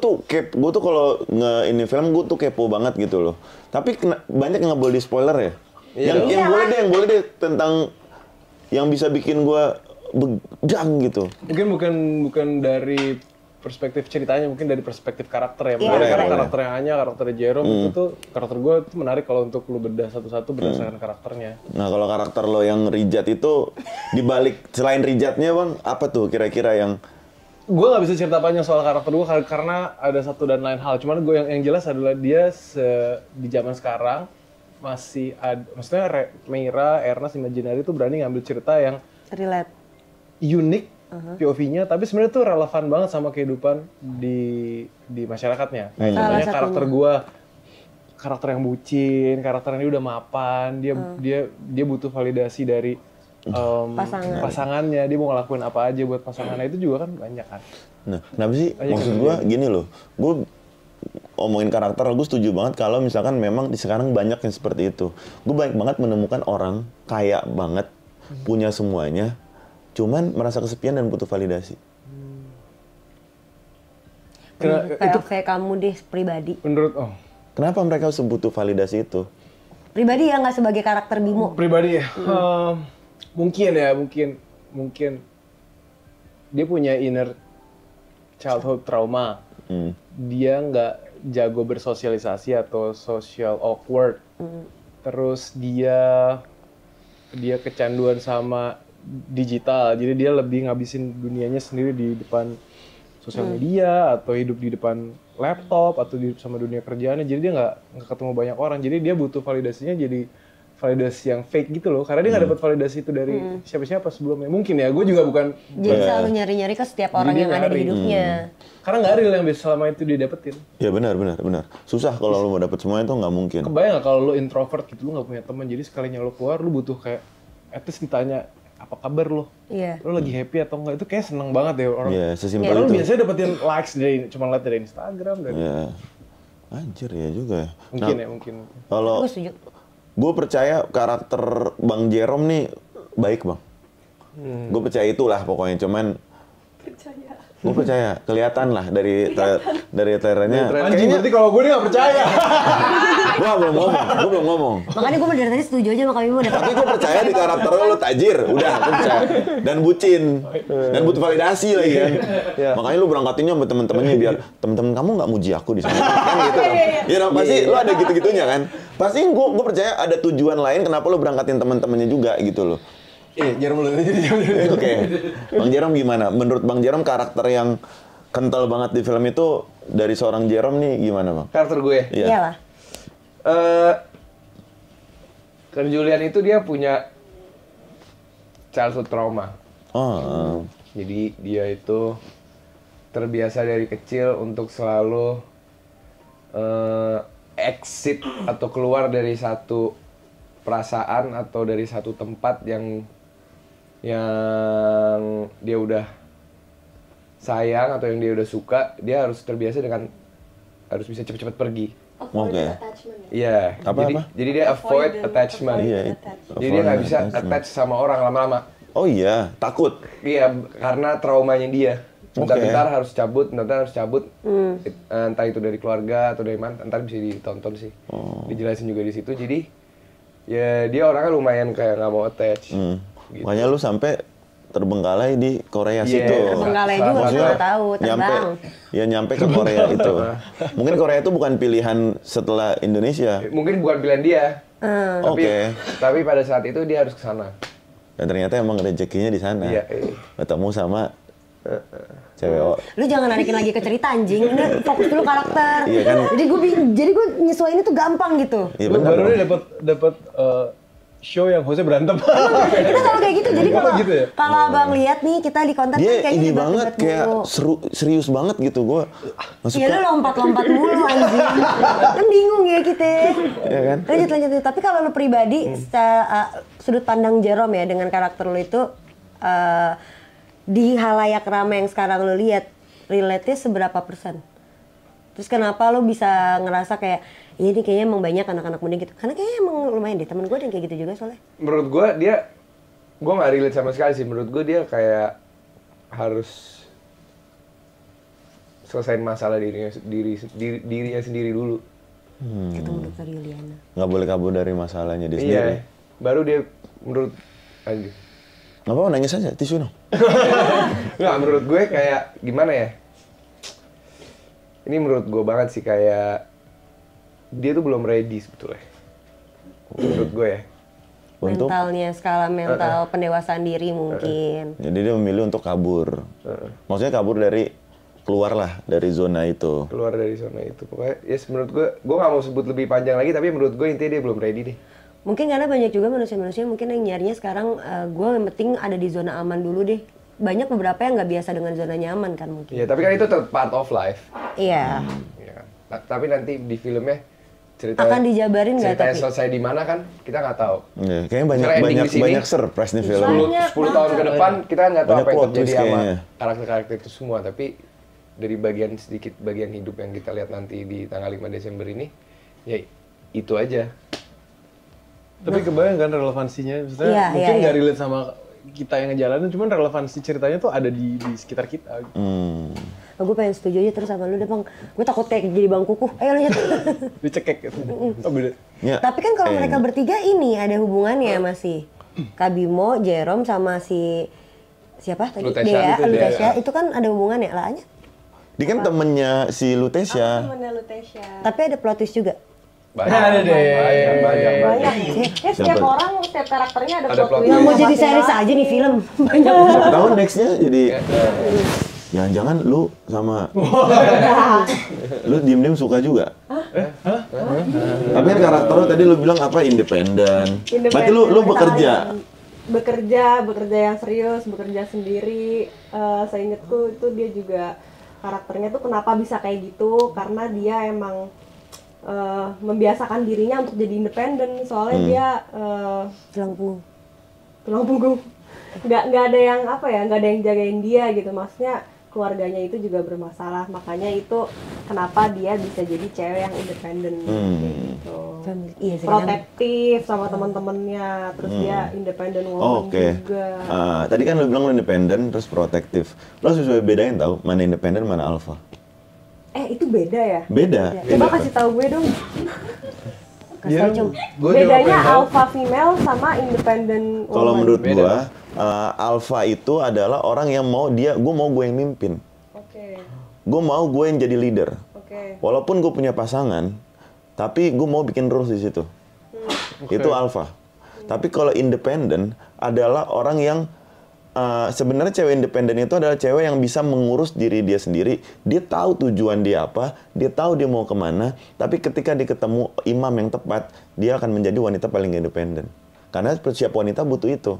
tuh kalau ini film gue tuh kepo banget gitu loh. Tapi banyak yang nggak boleh di spoiler ya. Yang boleh deh tentang yang bisa bikin gue bejang gitu. Mungkin bukan dari perspektif ceritanya, mungkin dari perspektif karakter ya. Iya, Karena boleh. karakternya Anya, karakternya Jerome itu tuh karakter gue tuh menarik kalau untuk lu bedah satu-satu berdasarkan karakternya. Nah, kalau karakter lo yang Rijat itu dibalik selain Rijatnya bang, apa tuh kira-kira yang Gue nggak bisa cerita panjang soal karakter gue karena ada satu dan lain hal. Cuman gue yang jelas adalah dia di zaman sekarang masih ada, maksudnya Meira, Ernest, Imaginary tuh berani ngambil cerita yang Relate. unik POV-nya, tapi sebenarnya tuh relevan banget sama kehidupan di masyarakatnya. Kayak contohnya karakter gue, karakter yang bucin, karakter yang dia udah mapan, dia butuh validasi dari pasangannya, dia mau ngelakuin apa aja buat pasangannya, itu juga kan banyak kan. Nah, kenapa sih? Maksud gue gini loh, gue omongin karakter, gue setuju banget kalau misalkan memang di sekarang banyak yang seperti itu. Gue banyak banget menemukan orang kaya banget, punya semuanya, cuman merasa kesepian dan butuh validasi. Kayak kamu deh pribadi. Kenapa mereka butuh validasi itu? Pribadi ya, nggak sebagai karakter Bimo. Pribadi ya, mungkin dia punya inner childhood trauma. Dia nggak jago bersosialisasi atau social awkward. Terus dia kecanduan sama digital, jadi dia lebih ngabisin dunianya sendiri di depan sosial media atau hidup di depan laptop atau sama dunia kerjaannya, jadi dia nggak ketemu banyak orang, jadi dia butuh validasinya jadi validasi yang fake gitu loh, karena dia nggak dapat validasi itu dari siapa-siapa sebelumnya. Mungkin ya, gue juga bukan. Jadi selalu nyari-nyari ke setiap orang yang ada di hidupnya. Karena nggak real yang bisa selama itu dia dapetin. Ya benar. Susah kalau lo mau dapet semuanya itu nggak mungkin. Kebayang nggak kalau lo introvert gitu, lo nggak punya teman, jadi sekalinya lo keluar lo butuh kayak at least ditanya apa kabar lo? Iya. Lo lagi happy atau enggak? Itu kayak seneng banget ya orang. Iya, sesimpel Lo itu. biasanya dapetin likes cuma liat dari Instagram dari. Iya. Anjir ya juga ya. Mungkin. Kalau Gue setuju. gue percaya karakter Bang Jerome nih baik bang. Gue percaya itulah pokoknya, cuman gue percaya, kelihatan lah dari trailernya. Anjing, berarti kalau gue dia nggak percaya. Gua belum ngomong. Makanya gue dari tadi setuju aja sama Kak Bimo. Tapi gue percaya di karakter lo tajir, udah gue percaya. Dan bucin, dan butuh validasi lagi kan. Makanya lu berangkatinnya sama temen-temennya biar temen-temen kamu nggak muji aku di sana, kan gitu. Ya pasti lo ada gitu-gitunya kan. Pasti gue percaya ada tujuan lain kenapa lo berangkatin temen-temennya juga gitu loh. Jerome lu. Oke. Bang Jerome gimana? Menurut Bang Jerome karakter yang kental banget di film itu dari seorang Jerome nih gimana Bang? Karakter gue? Iya. Iyalah. Kan Julian itu dia punya childhood trauma. Oh. Jadi dia itu terbiasa dari kecil untuk selalu exit atau keluar dari satu perasaan atau dari satu tempat yang dia udah sayang atau yang dia udah suka, dia harus terbiasa dengan harus bisa cepat-cepat pergi. Oke. Iya. Jadi dia avoid attachment. Iya. Jadi dia nggak bisa attach sama orang lama-lama. Oh iya, takut. Iya, karena traumanya dia. Bentar-bentar harus cabut, entah itu dari keluarga atau dari mana, ntar bisa ditonton sih. Dijelasin juga di situ. Jadi ya dia orangnya lumayan kayak nggak mau attach. Gitu. Makanya lu sampai terbengkalai di Korea situ. Terbengkalai juga, Maksudnya nggak tahu, terbang. Nyampe ke Korea itu. Mungkin Korea itu bukan pilihan setelah Indonesia. Mungkin bukan pilihan dia. Tapi pada saat itu dia harus ke sana. Dan ternyata emang rezekinya di sana. Iya. Ketemu sama cewek. Lu jangan narikin lagi ke cerita anjing. Udah fokus dulu karakter. Iya kan? Jadi gue nyesuaiin itu gampang gitu. Iya Lu benar. baru dapat show yang hostnya berantem. Kita selalu kayak gitu. Jadi kalau gitu ya? kalau abang lihat nih kita di konten Dia kan kayaknya ini debat-debat banget kayak mulu. serius banget gitu gua. Ya lu lompat-lompat mulu anjing. Kan bingung ya kita. Iya kan? Lanjut. Tapi kalau lu pribadi secara sudut pandang Jerome ya dengan karakter lu itu di halayak ramai yang sekarang lu lihat relate-nya seberapa persen? Terus kenapa lu bisa ngerasa kayak ya ini kayaknya emang banyak anak-anak muda gitu? Karena kayaknya emang lumayan deh, temen gue ada yang kayak gitu juga soalnya. Menurut gue nggak relate sama sekali sih. Menurut gue dia kayak harus selesain masalah dirinya sendiri dulu. Ketemu dokter Yuliana. Nggak boleh kabur dari masalahnya dia sendiri. Iya. Baru dia menurut anjir. Nggak apa-apa, nangis aja, tisu dong. Nggak, menurut gue kayak gimana ya? Ini menurut gue banget sih kayak dia tuh belum ready sebetulnya. Menurut gue ya. Untuk Mentalnya, skala mental pendewasaan diri mungkin. jadi dia memilih untuk kabur. Maksudnya kabur dari keluar lah dari zona itu. Keluar dari zona itu. Pokoknya menurut gue nggak mau sebut lebih panjang lagi, tapi menurut gue intinya dia belum ready deh. Mungkin karena banyak juga manusia-manusia mungkin yang nyarinya sekarang gue yang penting ada di zona aman dulu deh. Banyak beberapa yang nggak biasa dengan zona nyaman kan mungkin. Iya, tapi kan itu part of life. Iya. Iya kan? Tapi nanti di filmnya cerita Akan dijabarin nggak ceritanya tapi? selesai di mana kan kita nggak tahu. Iya, kayaknya banyak Misalnya ending banyak di sini, banyak surprise nih film. 10 tahun ke depan kita nggak tahu Banyak apa yang plot terjadi twist sama kayaknya. karakter-karakter itu semua, tapi dari bagian hidup yang kita lihat nanti di tanggal 5 Desember ini ya itu aja. Tapi kebayang kan relevansinya, maksudnya Iya, mungkin iya, nggak iya. relate sama kita yang ngejalanin, cuman relevansi ceritanya tuh ada di sekitar kita. Gitu. Gue pengen setuju aja terus sama lu deh bang. Gue takut kayak jadi bang kukuh. Ayo lanjut. Dicekek gitu. Oh beda. Ya. Tapi kan kalau mereka bertiga ini ada hubungannya masih. Kak Bimo, Jerome sama si siapa tadi? Lutesia. Lutesia. Itu kan ada hubungannya lah. Dia kan temennya si Lutesia. Tapi ada plot twist juga. Ada deh. Banyak sih. Setiap orang, setiap karakternya ada Ada plot plot twist. Yang mau jadi series aja nih film. Siapa tahu nextnya jadi jangan-jangan lu sama lu diem-diem suka juga. Tapi kan karakter lu tadi lu bilang apa independen. Berarti lu bekerja. Bekerja yang serius, bekerja sendiri. Seingatku itu dia juga karakternya tuh kenapa bisa kayak gitu, karena dia emang membiasakan dirinya untuk jadi independen. Soalnya dia tulang punggung. Nggak ada yang nggak ada yang jagain dia gitu. Maksudnya keluarganya itu juga bermasalah, makanya itu kenapa dia bisa jadi cewek yang independen gitu. Iya, Protektif sama teman-temannya, terus dia independen woman juga. Tadi kan lu bilang lu independen terus protektif. Lu harus bisa bedain tahu mana independen mana alpha. Itu beda ya? Beda. Coba kasih tahu gue dong. Asal cum. Bedanya alpha female sama independent woman. Kalau menurut gua, alpha itu adalah orang yang mau gue yang mimpin. Oke. Gue mau gue yang jadi leader. Oke. Walaupun gue punya pasangan, tapi gue mau bikin rules di situ. Itu alpha. Tapi kalau independen adalah orang yang sebenarnya cewek independen itu adalah cewek yang bisa mengurus diri dia sendiri. Dia tahu tujuan dia apa, dia tahu dia mau kemana. Tapi ketika dia ketemu imam yang tepat, dia akan menjadi wanita paling independen. Karena setiap wanita butuh itu,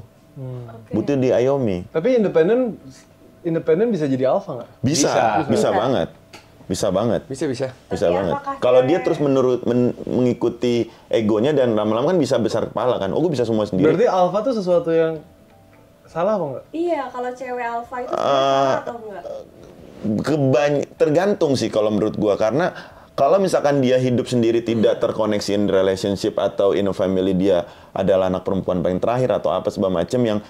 butuh diayomi. Tapi independen bisa jadi alpha nggak? Bisa banget. Bisa banget. Bisa. Bisa banget. Kalau dia terus mengikuti egonya dan lama-lama kan bisa besar kepala kan. Oh, gue bisa semua sendiri. Berarti alpha tuh sesuatu yang salah apa enggak? Iya, kalau cewek alpha itu salah atau enggak? Tergantung sih kalau menurut gua, karena kalau misalkan dia hidup sendiri tidak terkoneksi in relationship atau in a family, dia adalah anak perempuan paling terakhir atau apa segala macam yang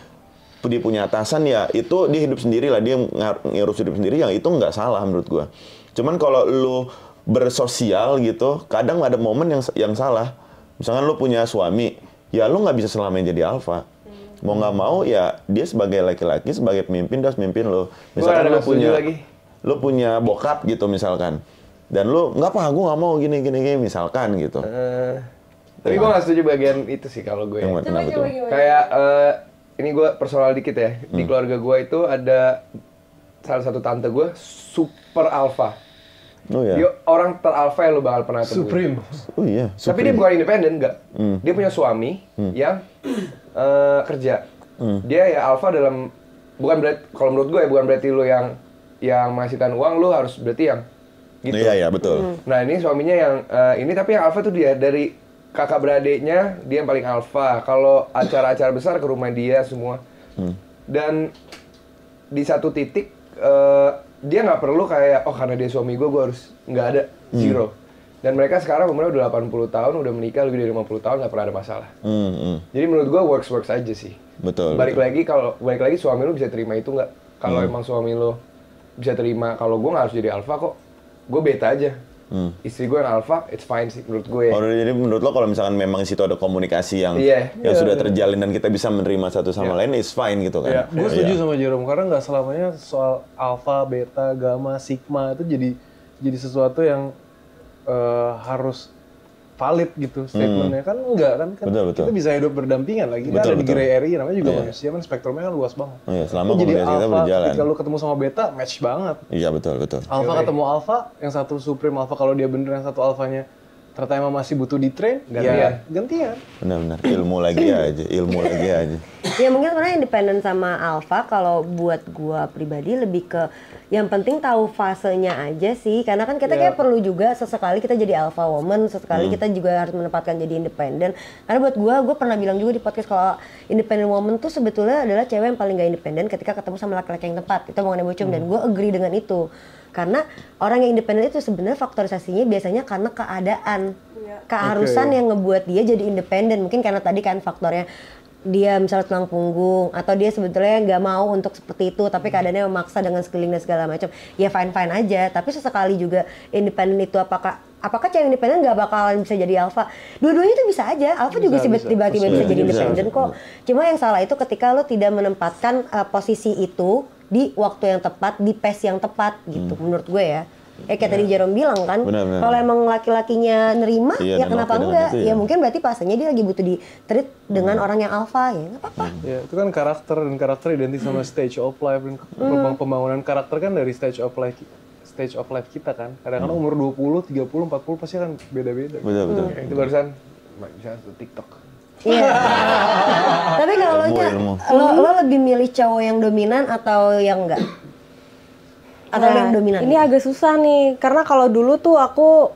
dia punya atasan, ya itu dia hidup sendiri lah, dia ngurus hidup sendiri, yang itu nggak salah menurut gua. Cuman kalau lu bersosial gitu, kadang ada momen yang salah. Misalkan lu punya suami, ya lu nggak bisa selamanya jadi alpha. Mau nggak mau ya dia sebagai laki-laki, sebagai pemimpin, dia harus mimpin lo. Misalkan lu punya bokap gitu misalkan, dan lu nggak apa, gue nggak mau gini misalkan gitu. Tapi gue nggak setuju bagian itu sih kalau gue. Kenapa tuh? Kayak ini gue personal dikit ya. Di keluarga gue itu ada salah satu tante gue super alpha. Oh iya. Dia orang teralpha yang lu bakal pernah temuin. Supreme. Oh iya. Tapi dia bukan independen, enggak. Dia punya suami yang kerja. Dia ya alpha dalam, bukan berarti, kalau menurut gue ya bukan berarti lu yang menghasilkan uang lu harus berarti yang gitu. Iya betul. Nah ini suaminya yang ini, tapi yang alpha tuh dia dari kakak beradiknya dia yang paling alpha. Kalau acara-acara besar ke rumah dia semua. Dan di satu titik dia nggak perlu kayak, oh karena dia suami gue harus nggak ada, zero. Dan mereka sekarang umurnya udah 80 tahun, udah menikah lebih dari 50 tahun, nggak pernah ada masalah. Jadi menurut gue works aja sih. Betul. Balik lagi suami lu bisa terima itu nggak? Kalau emang suami lu bisa terima, kalau gue nggak harus jadi alpha kok, gue beta aja. Istri gue yang alpha, it's fine sih menurut gue. Oh, jadi menurut lo kalau misalkan memang di situ ada komunikasi yang sudah terjalin dan kita bisa menerima satu sama lain, it's fine gitu kan? Gue setuju sama Jerome, karena nggak selamanya soal alpha, beta, gamma, sigma itu jadi sesuatu yang harus valid gitu statementnya, kan enggak kan? Betul. Kita bisa hidup berdampingan lagi, kita ada di gray area, namanya juga manusia kan, spektrumnya kan luas banget. Selama komunikasi kita berjalan. Ketika lu ketemu sama beta, match banget. Iya betul. Alpha ketemu alpha, yang satu supreme alpha, kalau dia bener yang satu alphanya ternyata emang masih butuh di-train, gantian. Benar. Ilmu lagi aja. Ya mungkin sebenarnya independen sama alpha, kalau buat gua pribadi lebih ke yang penting tahu fasenya aja sih, karena kan kita kayak perlu juga sesekali kita jadi alpha woman, sesekali kita juga harus menempatkan jadi independen. Karena buat gue pernah bilang juga di podcast kalau independent woman tuh sebetulnya adalah cewek yang paling gak independen ketika ketemu sama laki-laki yang tepat. Itu omongannya Bocum, dan gue agree dengan itu. Karena orang yang independen itu sebenarnya faktorisasinya biasanya karena keadaan, keharusan yang ngebuat dia jadi independen. Mungkin karena tadi kan faktornya dia misalnya tulang punggung, atau dia sebetulnya nggak mau untuk seperti itu tapi keadaannya memaksa dengan sekeliling dan segala macam, ya fine aja. Tapi sesekali juga independen itu apakah cewek independen nggak bakalan bisa jadi alpha? Dua-duanya itu bisa aja. Alpha juga tiba-tiba bisa jadi independen kok. Cuma yang salah itu ketika lo tidak menempatkan posisi itu di waktu yang tepat, di pace yang tepat gitu, menurut gue ya. Kayak tadi Jerome bilang kan, kalau emang laki-lakinya nerima, ya kenapa enggak? Ya mungkin berarti pasannya dia lagi butuh di-treat dengan orang yang alpha, ya nggak apa-apa. Ya, itu kan karakter, dan karakter identik sama stage of life, dan pembangunan karakter kan dari stage of life kita kan. Kadang-kadang umur 20, 30, 40 pasti kan beda-beda. Betul. Itu barusan bisa TikTok. Iya. Tapi kalau lo lebih milih cowok yang dominan atau yang enggak? Atau yang dominan? Ini agak susah nih, karena kalau dulu tuh aku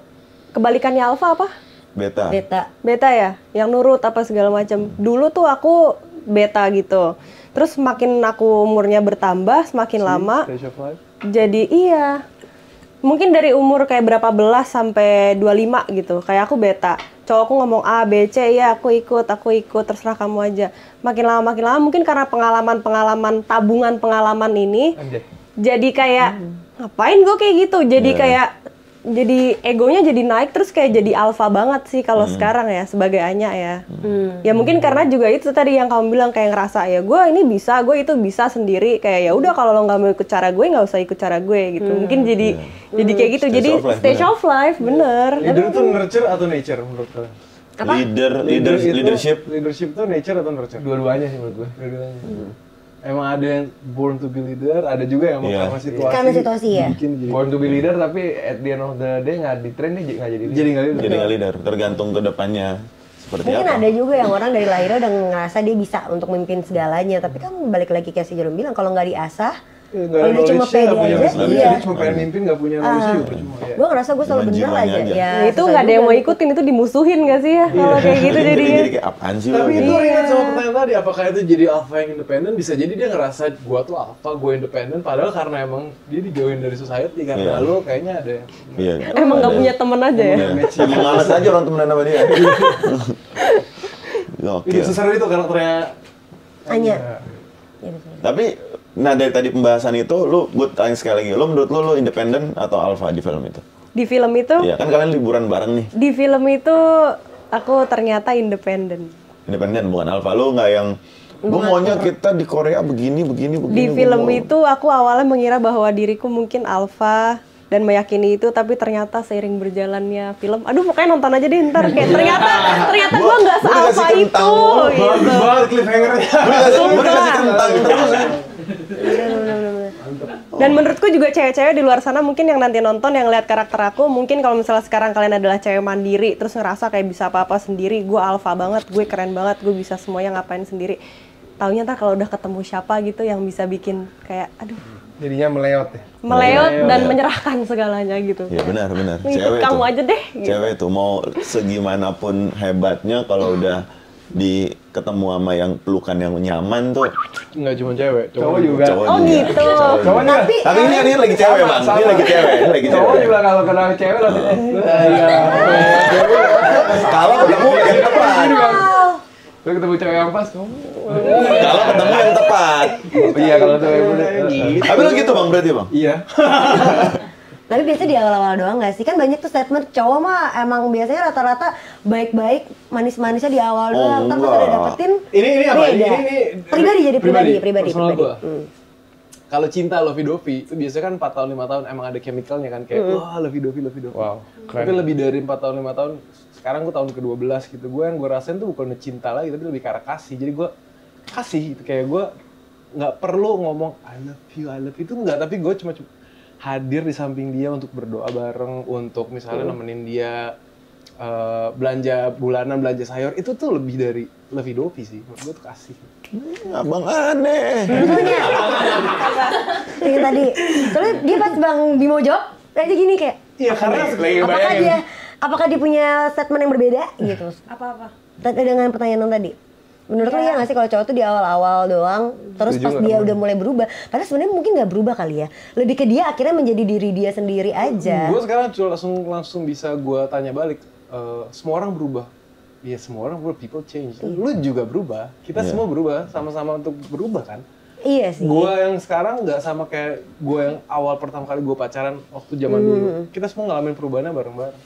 kebalikannya alpha apa? Beta ya, yang nurut apa segala macam. Dulu tuh aku beta gitu. Terus semakin aku umurnya bertambah, semakin lama. Jadi iya. Mungkin dari umur kayak berapa belas sampai 25 gitu. Kayak aku beta. Cowokku ngomong A, B, C, ya aku ikut, terserah kamu aja. Makin lama mungkin karena pengalaman tabungan pengalaman ini. Jadi kayak ngapain gue kayak gitu, jadi kayak jadi egonya jadi naik terus kayak jadi alpha banget sih kalau sekarang ya sebagai Anya ya. Ya mungkin karena juga itu tadi yang kamu bilang kayak ngerasa ya gue ini bisa, gue itu bisa sendiri, kayak ya udah kalau lo nggak mau ikut cara gue nggak usah ikut cara gue gitu. Mungkin jadi kayak gitu. Jadi stage of life bener. Leader itu nurture atau nature menurut kalian? Leadership. Leadership itu nature atau nurture? Dua-duanya sih menurut gue. Emang ada yang born to be leader, ada juga yang karena situasi. Karena situasi ya. Bikin jadi. Born to be leader tapi at the end of the day nggak di train dia nggak jadi leader. Jadi nggak leader. Jadi nggak leader, tergantung ke depannya seperti Mungkin apa. ada juga yang orang dari lahirnya udah ngerasa dia bisa untuk memimpin segalanya, tapi kan balik lagi kayak si Jerome bilang kalau nggak diasah, Nggak kalau ada dia cuma knowledge-nya, pede nggak punya aja, wisdom. iya. Dia cuma pengen mimpin, nggak punya knowledge juga percuma. Ya. Gue ngerasa gue selalu Cuma bener jiwanya aja. aja. Ya, Itu nggak ada yang mau ikutin, itu dimusuhin gak sih ya kalau kayak gitu jadinya. Jadi kayak apaan sih lo? Tapi gitu. itu ringan sama pertanyaan tadi, apakah itu jadi alpha yang independen? Bisa jadi dia ngerasa gua tuh alpha, gua independen, padahal karena emang dia dijauhin dari society karena Iya. lo kayaknya ada yang Iya. Emang nggak punya temen aja ya. Ya, emang males aja orang temenan sama dia. Oke. itu seseru itu karakternya. Anya. Iya. Ya, betul. Tapi nah dari tadi pembahasan itu lu gue tanya sekali lagi, lu menurut lu independen atau alpha di film itu? Di film itu, Iya, kan kalian liburan bareng nih. di film itu aku ternyata independen. Independen bukan alpha. Lu nggak yang gue maunya kita di Korea begini. Di film itu aku awalnya mengira bahwa diriku mungkin alpha dan meyakini itu, tapi ternyata seiring berjalannya film, aduh pokoknya nonton aja deh ntar kayak ternyata gue nggak se-alpha itu gitu. Bagus banget cliffhanger-nya. Gue dikasih kentang terus. Dan menurutku juga cewek-cewek di luar sana mungkin yang nanti nonton yang lihat karakter aku, mungkin kalau misalnya sekarang kalian adalah cewek mandiri terus ngerasa kayak bisa apa-apa sendiri, gue alpha banget, gue keren banget, gue bisa semuanya ngapain sendiri. Taunya ntar kalau udah ketemu siapa gitu yang bisa bikin kayak aduh Jadinya meleot ya. meleot dan menyerahkan segalanya gitu. Iya benar. Ikut kamu aja deh. Gitu. Cewek itu mau segimanapun hebatnya kalau udah ketemu sama yang pelukan yang nyaman tuh. Nggak cuma cewek, Cowok juga. Cowok Oh juga. gitu. Cowok juga. Tapi ini lagi cewek bang, ini lagi cewek, ini lagi Cowok cewek. juga kalau kenal cewek langsung Kalau ketemu yang tepat, lu ketemu cewek yang pas kamu. kalau ketemu yang tepat. Iya kalau cewek muda. Tapi lo gitu bang berarti bang? Iya. Tapi biasanya di awal-awal doang nggak sih? Kan banyak tuh statement cowok mah emang biasanya rata-rata baik-baik, manis-manisnya di awal doang. Ntar pas udah enggak. dapetin Ini apa? beda. Ini Pribadi jadi pribadi. Personal gua. Kalau cinta lovey-dovey itu biasanya kan 4 tahun 5 tahun emang ada chemicalnya kan kayak wah lovey-dovey. Wow, Tapi lebih dari 4 tahun 5 tahun sekarang gue tahun ke-12 gitu. Gue yang gue rasain tuh bukan cinta lagi tapi lebih ke arah kasih. Jadi gue kasih gitu kayak gue nggak perlu ngomong I love you itu enggak, tapi gue cuma hadir di samping dia untuk berdoa bareng, untuk misalnya nemenin dia belanja bulanan, belanja sayur, itu tuh lebih dari lovey-dovey sih. Menurut gue tuh kasih. Abang aneh. Contohnya yang tadi, soalnya dia pas Bang Bimo jawab aja gini kayak Iya karena apakah dia punya statement yang berbeda gitu. Apa-apa? Dengan pertanyaan yang tadi. Menurut lo ya nggak sih kalau cowok tuh di awal-awal doang, terus pas dia udah mulai berubah, padahal sebenarnya mungkin nggak berubah kali ya, lebih ke dia akhirnya menjadi diri dia sendiri aja. Gue sekarang cuma langsung bisa gue tanya balik, semua orang berubah. Iya semua orang berubah, people change. Lu juga berubah, kita semua berubah, sama-sama untuk berubah kan. Iya sih. Gue yang sekarang nggak sama kayak gue yang awal pertama kali gue pacaran waktu zaman dulu. Kita semua ngalamin perubahannya bareng-bareng.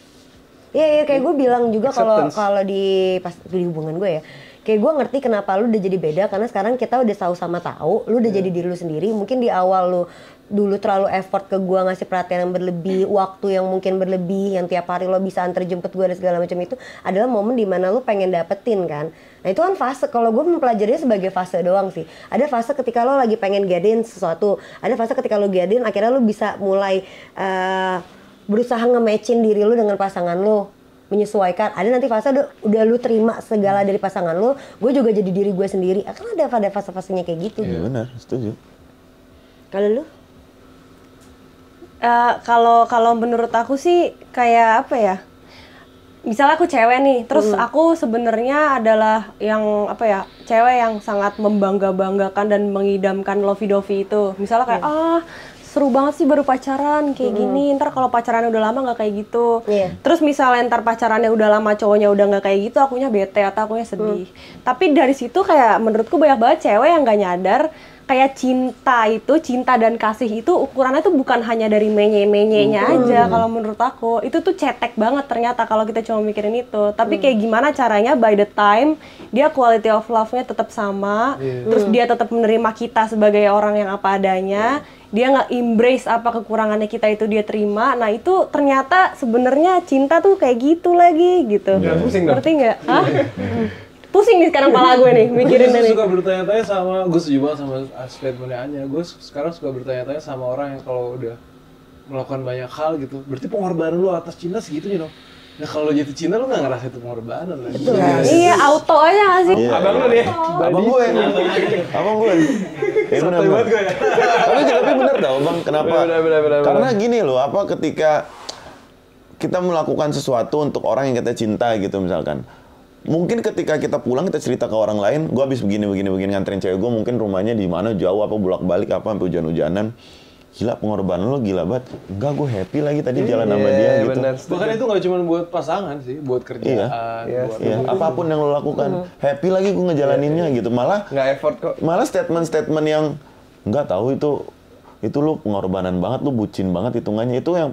Iya kayak gue bilang juga Acceptance. kalau di hubungan gue ya. Kayak gue ngerti kenapa lu udah jadi beda karena sekarang kita udah sama tahu, lu udah jadi diri lu sendiri. Mungkin di awal lu dulu terlalu effort ke gue ngasih perhatian yang berlebih, waktu yang mungkin berlebih, yang tiap hari lo bisa antar jemput gue dan segala macam itu adalah momen dimana lu pengen dapetin kan. Nah itu kan fase, kalau gue mempelajarinya sebagai fase doang sih. Ada fase ketika lo lagi pengen gadein sesuatu, ada fase ketika lo gadein akhirnya lo bisa mulai berusaha nge-matchin diri lu dengan pasangan lu, menyesuaikan. Ada nanti fase udah lu terima segala dari pasangan lu, gue juga jadi diri gue sendiri. Akan ada fase-fasenya kayak gitu. Iya benar, setuju. Kalau lu? Kalau menurut aku sih kayak apa ya? Misalnya aku cewek nih, terus aku sebenarnya adalah yang apa ya, cewek yang sangat membangga-banggakan dan mengidamkan lovey-dovey itu. Misalnya kayak seru banget sih baru pacaran kayak gini, ntar kalau pacarannya udah lama nggak kayak gitu. Terus misalnya ntar pacarannya udah lama cowoknya udah nggak kayak gitu, akunya bete atau akunya sedih. Tapi dari situ kayak menurutku banyak banget cewek yang nggak nyadar kayak cinta dan kasih itu ukurannya tuh bukan hanya dari menye-menyenya aja kalau menurut aku. Itu tuh cetek banget ternyata kalau kita cuma mikirin itu. Tapi kayak gimana caranya by the time dia quality of love-nya tetap sama, terus dia tetap menerima kita sebagai orang yang apa adanya. Dia nggak embrace apa kekurangannya kita itu dia terima. Nah itu ternyata sebenarnya cinta tuh kayak gitu lagi gitu. Pusing dong. Ngerti nggak? Hah? Pusing nih sekarang kepala gue nih mikirin Gue ini. suka bertanya-tanya sama, gue setuju banget sama statementnya Anya. Gue sekarang suka bertanya-tanya sama orang yang kalau udah melakukan banyak hal gitu, berarti pengorbanan lu atas cinta segitunya dong. Nah kalau jatuh cinta lu nggak ngerasa itu pengorbanan lah. Iya, auto aja nggak sih? Iya. Abang lu nih. Abang gue. Bener Santai banget gue ya. Tapi bener tau bang, kenapa? Bener. Karena gini loh, apa ketika kita melakukan sesuatu untuk orang yang kita cinta gitu misalkan. Mungkin ketika kita pulang kita cerita ke orang lain, gue habis begini nganterin cewek gue, mungkin rumahnya di mana jauh apa bolak-balik apa sampai hujan-hujanan. Gila pengorbanan lo gila banget. Enggak, gue happy lagi tadi jalan sama dia gitu. Bener. Bahkan itu nggak cuma buat pasangan sih, buat kerjaan, buat Iya, apapun yang lo lakukan, happy lagi gue ngejalaninnya gitu. Malah Nggak effort kok. statement-statement yang nggak tahu itu lu pengorbanan banget, lu bucin banget hitungannya. Itu yang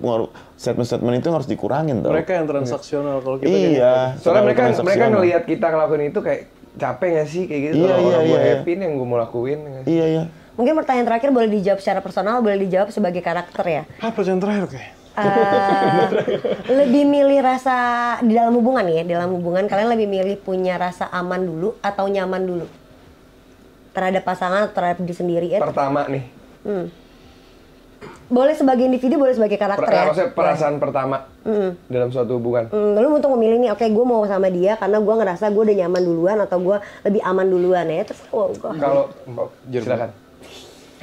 statement-statement itu yang harus dikurangin tau. mereka yang transaksional kalau kita Iya. Soalnya mereka transaksional. ngelihat kita ngelakuin itu kayak capek nggak sih kayak gitu. Iya, Orang gue iya. happy nih yang gue mau lakuin. Iya. Mungkin pertanyaan terakhir boleh dijawab secara personal, boleh dijawab sebagai karakter ya. apa yang terakhir kayak Lebih milih rasa di dalam hubungan ya, dalam hubungan kalian lebih milih punya rasa aman dulu atau nyaman dulu terhadap pasangan atau terhadap diri sendiri ya? Pertama nih. Boleh sebagai individu, boleh sebagai karakter ya. Maksudnya perasaan pertama dalam suatu hubungan. Lalu untuk memilih nih, oke gue mau sama dia karena gue ngerasa gue udah nyaman duluan atau gue lebih aman duluan ya. Terus Kalau silakan.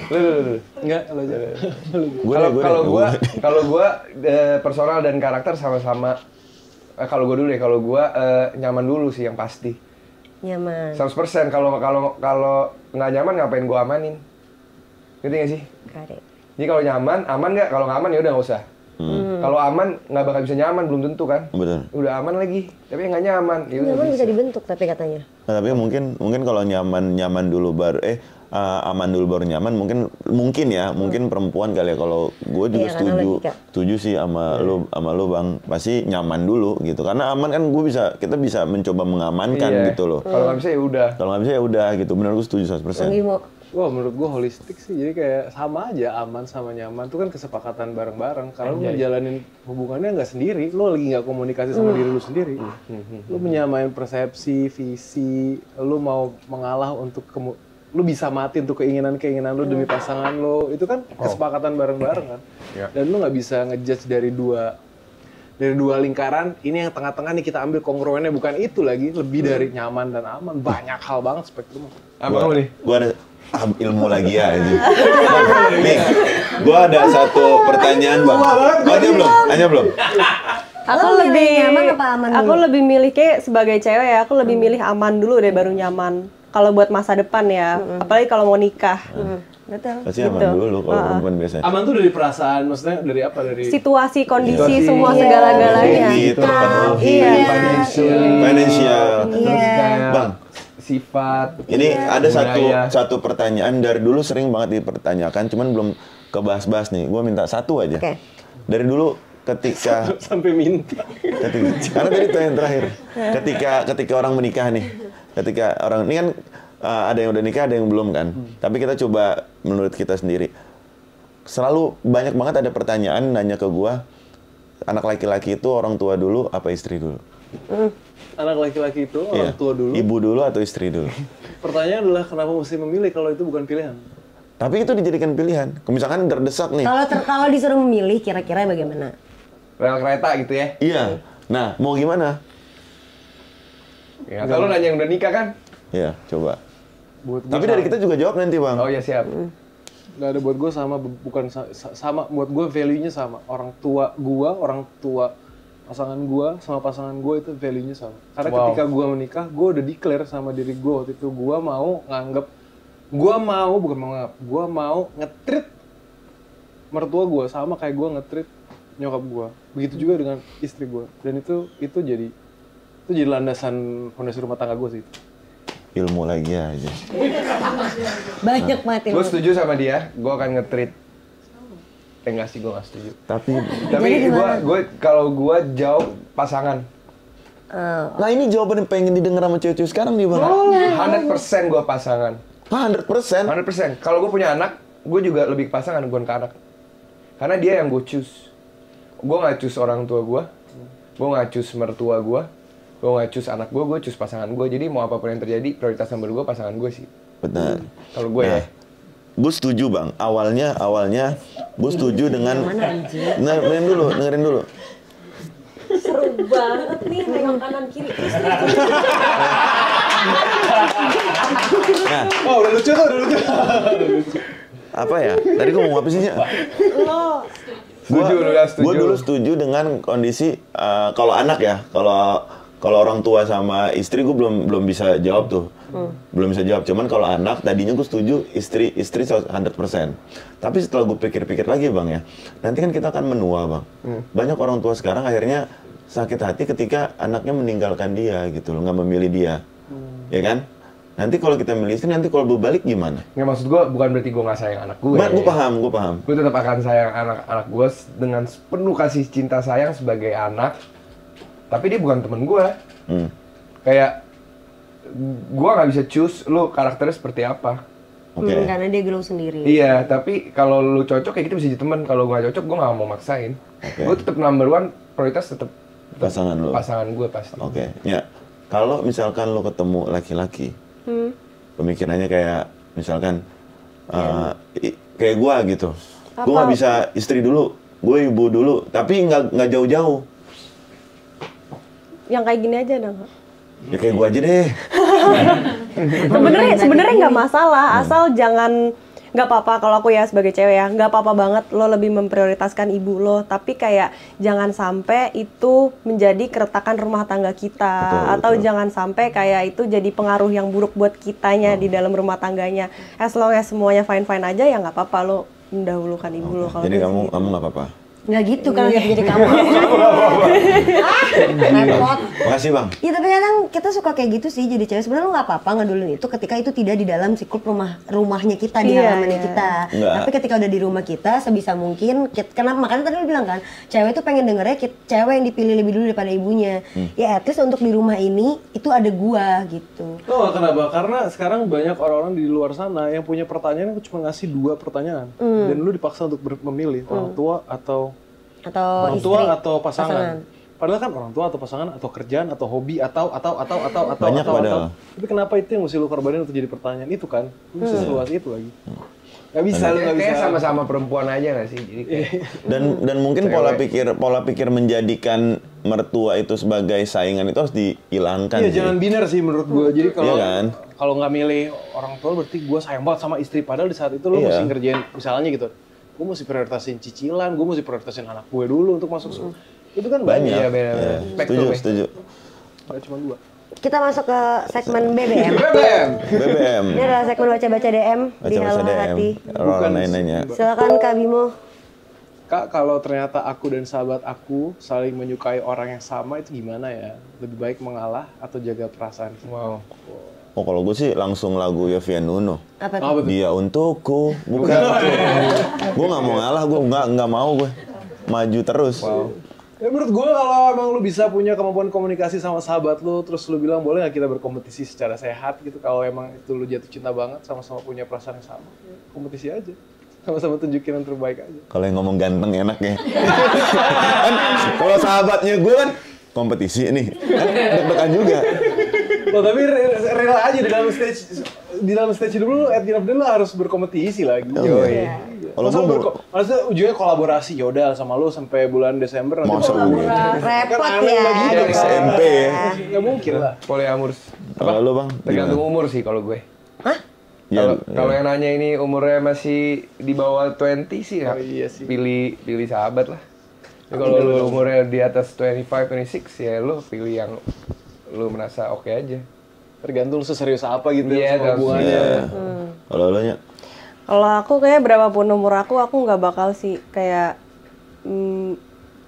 Lu. enggak lo aja. Kalau gua personal dan karakter sama-sama. Kalau gua dulu deh, kalau gua nyaman dulu sih yang pasti. nyaman. 100%. Kalau nggak nyaman ngapain gua amanin? Ngerti nggak sih? Got it. Jadi kalau nyaman, aman nggak? Kalau nggak aman ya udah nggak usah. Kalau aman nggak bakal bisa nyaman, belum tentu kan? Betul. Udah aman lagi, tapi nggak nyaman. Ya udah Nyaman bisa dibentuk tapi katanya. Nah, tapi mungkin kalau nyaman dulu baru aman dulu baru nyaman, mungkin perempuan kali ya. Kalau gue juga Iya, karena setuju sih sama lu Bang, pasti nyaman dulu gitu, karena aman kan kita bisa mencoba mengamankan gitu loh. Kalau nggak bisa ya udah. Kalau nggak bisa ya udah gitu, benar gue setuju 100%. Gimo. Wah, menurut gue holistik sih, jadi kayak sama aja aman sama nyaman itu kan kesepakatan bareng-bareng. Kalau lu ngejalanin hubungannya nggak sendiri, lu lagi nggak komunikasi sama diri lu sendiri. Lu menyamain persepsi, visi, lu mau mengalah untuk lu bisa mati untuk keinginan lu demi pasangan lu, itu kan kesepakatan bareng-bareng kan. Dan lu nggak bisa ngejudge dari dua lingkaran, ini yang tengah-tengah nih kita ambil kongruennya, bukan itu lagi, lebih dari nyaman dan aman, banyak hal banget spektrumnya. Apa lu nih? Gue ada ilmu lagi ya aja. Nih, gue ada satu pertanyaan Bang. Anya belum? Aku Lo lebih milih nyaman apa aman Aku dulu? lebih milih kayak sebagai cewek ya, aku lebih milih aman dulu deh baru nyaman. Kalau buat masa depan ya, apalagi kalau mau nikah. Betul. Pasti aman dulu kalau perempuan biasanya. Aman tuh dari perasaan, maksudnya dari apa? Dari Situasi, kondisi, Situasi. semua Iya. segala-galanya. Gitu, terpenuhi. Iya. Financial. Terus kayak Bang, sifat. ini ada budaya. satu pertanyaan dari dulu sering banget dipertanyakan, cuman belum kebahas-bahas nih. Gue minta satu aja. Oke. Dari dulu ketika sampai minta. karena tadi pertanyaan terakhir. Ketika orang menikah nih. Ketika orang ini kan ada yang udah nikah, ada yang belum kan. Tapi kita coba menurut kita sendiri. Selalu banyak banget ada pertanyaan nanya ke gua, anak laki-laki itu orang tua dulu apa istri dulu? Anak laki-laki itu orang Iya. tua dulu. Ibu dulu atau istri dulu? Pertanyaannya adalah kenapa mesti memilih kalau itu bukan pilihan? Tapi itu dijadikan pilihan. Misalkan terdesak nih. Kalau disuruh memilih kira-kira bagaimana? Rel kereta gitu ya. Iya. Nah, mau gimana? Ya, kalau nanya yang udah nikah kan? Iya, coba. Buat gua Tapi dari kita juga jawab nanti, Bang. Oh ya siap. nggak ada, buat gue sama, bukan sama, buat gue value-nya sama. Orang tua pasangan gue sama pasangan gue itu value-nya sama. Karena ketika gue menikah, gue udah declare sama diri gue waktu itu, gue mau nge-treat mertua gue sama kayak gue nge-treat nyokap gue. Begitu juga dengan istri gue. Dan itu jadi landasan fondasi rumah tangga gue sih. ilmu lagi aja. Banyak mati. Gue setuju sama dia, gue akan nge-treat. Enggak sih, gue gak setuju. Tapi gue kalau gue jauh pasangan. nah ini jawaban yang pengen didengar sama cewek-cewek sekarang nih Bang. 100% gue pasangan. 100%. 100%. Kalau gue punya anak, gue juga lebih ke pasangan, bukan ke anak. Karena dia yang gue choose. Gue gak choose orang tua gue gak choose mertua gue gak choose anak gue choose pasangan gue. Jadi mau apapun yang terjadi, prioritas nomor gue pasangan gue sih. Benar. Kalau gue ya. Gue setuju Bang. Awalnya gue setuju dengan. Dengerin dulu. Seru banget nih, tengok kanan kiri. Nah, Udah lucu tuh, udah lucu. apa ya? Tadi gue mau apa sih Nya? Lo Gue dulu setuju dengan kondisi kalau anak ya, kalau orang tua sama istri gue belum bisa jawab tuh, belum bisa jawab. Cuman kalau anak tadinya gue setuju istri 100%. Tapi setelah gue pikir-pikir lagi Bang ya, nanti kan kita akan menua Bang. Banyak orang tua sekarang akhirnya sakit hati ketika anaknya meninggalkan dia gitu loh, nggak memilih dia, ya kan? Nanti kalau kita milih istri, nanti kalau berbalik gimana? Nggak, maksud gue bukan berarti gue nggak sayang anak gue. Gue paham. Gue tetap akan sayang anak gue dengan penuh kasih cinta sayang sebagai anak. Tapi dia bukan temen gue. Kayak gue nggak bisa choose lu karakternya seperti apa. Oke. Karena dia grow sendiri. Iya, tapi kalau lu cocok kayak kita bisa jadi teman. Kalau gue nggak cocok, gue nggak mau maksain. Gue tetap number one, prioritas tetap Pasangan lu. Pasangan gue pasti. Oke. Ya. Kalau misalkan lu ketemu laki-laki, pemikirannya kayak misalkan kayak gue gitu. Gue nggak bisa istri dulu, gue ibu dulu, tapi nggak jauh-jauh. yang kayak gini aja dong. Ya kayak gue aja deh. Sebenarnya nggak masalah, asal jangan, nggak apa-apa kalau aku ya sebagai cewek ya, nggak apa-apa banget lo lebih memprioritaskan ibu lo, tapi kayak jangan sampai itu menjadi keretakan rumah tangga kita, atau jangan sampai kayak itu jadi pengaruh yang buruk buat kitanya di dalam rumah tangganya. As long as semuanya fine-fine aja ya nggak apa-apa lo mendahulukan ibu lo. Kalau Jadi gitu kamu sih. nggak apa-apa. Nggak gitu kalau jadi kamu. Repot. Makasih Bang. Iya tapi kadang kita suka kayak gitu sih jadi cewek. Sebenarnya lu nggak apa-apa ngedulin itu ketika itu tidak di dalam siklus rumahnya kita, di halamannya kita. Enggak. Tapi ketika udah di rumah kita sebisa mungkin kenapa, makanya tadi lu bilang kan cewek itu pengen dengernya cewek yang dipilih lebih dulu daripada ibunya. Ya at least untuk di rumah ini itu ada gua gitu. Tuh kenapa? Karena sekarang banyak orang-orang di luar sana yang punya pertanyaan yang cuma ngasih 2 pertanyaan. Dan lu dipaksa untuk memilih orang tua atau orang tua istri, atau pasangan. Padahal kan orang tua atau pasangan atau kerjaan atau hobi atau Banyak padahal. Tapi kenapa itu yang mesti lu korbanin untuk jadi pertanyaan itu kan? Lu mesti seluas itu lagi. Gak bisa, lu gak bisa. Kayak sama-sama perempuan aja nggak sih? Jadi kayak Dan mungkin pola pikir menjadikan mertua itu sebagai saingan itu harus dihilangkan. Iya, sih. jangan biner sih menurut gua. Jadi kalau Iya kan? kalau nggak milih orang tua berarti gua sayang banget sama istri. Padahal di saat itu lu mesti ngerjain misalnya gitu. Gue mesti prioritasin cicilan, gue mesti prioritasin anak gue dulu untuk masuk sekolah. Itu kan banyak. Iya, benar. Setuju. Gak cuma 2. Kita masuk ke segmen BBM. BBM. Ini adalah segmen baca-baca DM di Halo Hati. Orang nanya-nanya. Silakan Kak Bimo. Kak, kalau ternyata aku dan sahabat aku saling menyukai orang yang sama itu gimana ya? Lebih baik mengalah atau jaga perasaan? wow. Oh kalau gue sih langsung lagu Yovie Nuno. Apa tuh? Dia untukku, bukan. Gue nggak mau ngalah, gue nggak mau gue maju terus. Wow. Ya menurut gue kalau emang lu bisa punya kemampuan komunikasi sama sahabat lu, terus lu bilang boleh nggak kita berkompetisi secara sehat gitu, kalau emang itu lu jatuh cinta banget, sama-sama punya perasaan yang sama, ya, kompetisi aja. Sama-sama tunjukin yang terbaik aja. Kalau yang ngomong ganteng enak ya. Kan kalau sahabatnya gue kan kompetisi nih, kan deg-degan juga. Loh, tapi real aja di dalam stage hidup lu, at the end of the day lu harus berkompetisi lagi. Kalau gue maksudnya ujungnya kolaborasi, yaudah sama lu sampai bulan Desember nanti. Masa gue Repot aneh ya. lagi gitu. SMP ya. Nggak mungkin lah. Polyamorous. Kalau lu Bang, Tergantung gimana? umur sih kalau gue. Ya, Kalau yang nanya ini umurnya masih di bawah 20 sih ya. Iya sih. Pilih sahabat lah. Ya, kalau lu umurnya di atas 25, 26 ya lu pilih yang lu merasa oke aja. Tergantung seserius apa gitu Iya, sama hubungannya. ya. Kalau lu Nya? Kalau aku kayak berapapun umur aku nggak bakal sih kayak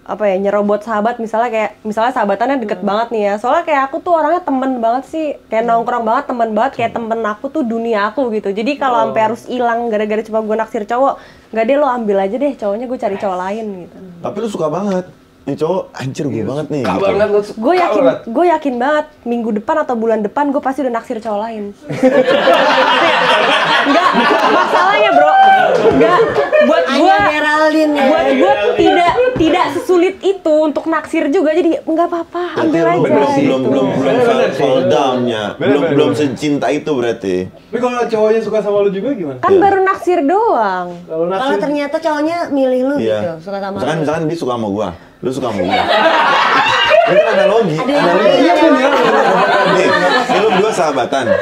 apa ya, nyerobot sahabat, misalnya sahabatannya deket banget nih ya. Soalnya kayak aku tuh orangnya temen banget sih, kayak nongkrong banget, temen banget, kayak temen aku tuh dunia aku gitu. Jadi kalau sampai harus hilang gara-gara cuma gue naksir cowok, nggak deh, lo ambil aja deh cowoknya, gue cari cowok lain gitu. Tapi lu suka banget. Nih cowok, anjir gue banget nih. Suka gitu. banget lu. Gue yakin banget minggu depan atau bulan depan gue pasti udah naksir cowok lain. Enggak, masalahnya bro, enggak, buat gue tidak sesulit itu untuk naksir juga, jadi nggak apa-apa, ambil aja. Belum fall down-nya, belum secinta itu berarti. Tapi kalau cowoknya suka sama lu juga gimana? Kan baru naksir doang. Kalau ternyata cowoknya milih lu gitu, suka sama lu. Misalkan dia suka sama gua, lu suka sama gua. Itu kan analogi. Iya punya. Nih, lu berdua sahabatan.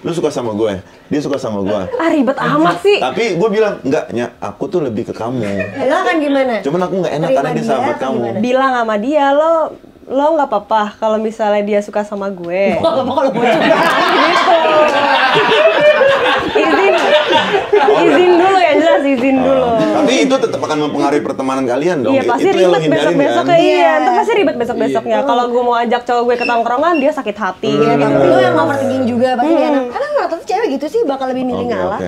Lu suka sama gue, dia suka sama gue. Ah ribet amat sih. Tapi gue bilang, enggak, aku tuh lebih ke kamu. Lo kan gimana? Cuman aku nggak enak karena dia sahabat kamu. Bilang sama dia, lo nggak apa-apa kalau misalnya dia suka sama gue. Gak apa-apa kalau gue juga. Izin dulu ya, jelas izin dulu. Tapi itu tetap akan mempengaruhi pertemanan kalian dong. Iya pasti itu yang lo ribet hindarin besok-besok kan? iya. Itu pasti ribet besok-besoknya. Kalau gue mau ajak cowok gue ke tongkrongan, dia sakit hati. Iya, tapi lu yang overthinking juga pasti gak enak. Karena rata-rata cewek gitu sih bakal lebih milih ngalah.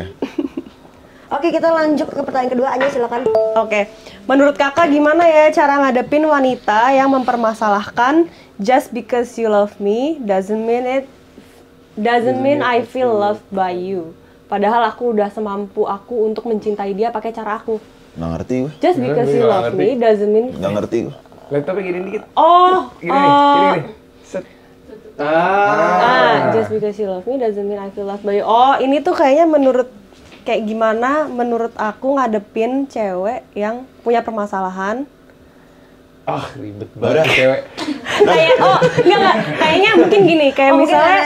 Oke, kita lanjut ke pertanyaan kedua aja, silakan. Oke, menurut kakak gimana ya cara ngadepin wanita yang mempermasalahkan just because you love me doesn't mean I feel loved by you. Padahal aku udah semampu aku untuk mencintai dia pakai cara aku. Nggak ngerti gue. Just because you love me doesn't mean. Nggak ngerti gue. Laptopnya gini dikit. Gini. Set. Just because you love me doesn't mean I feel loved by you. Oh, ini tuh kayaknya kayak gimana menurut aku ngadepin cewek yang punya permasalahan. Ribet banget cewek. Enggak. Kayaknya mungkin gini, kayak misalnya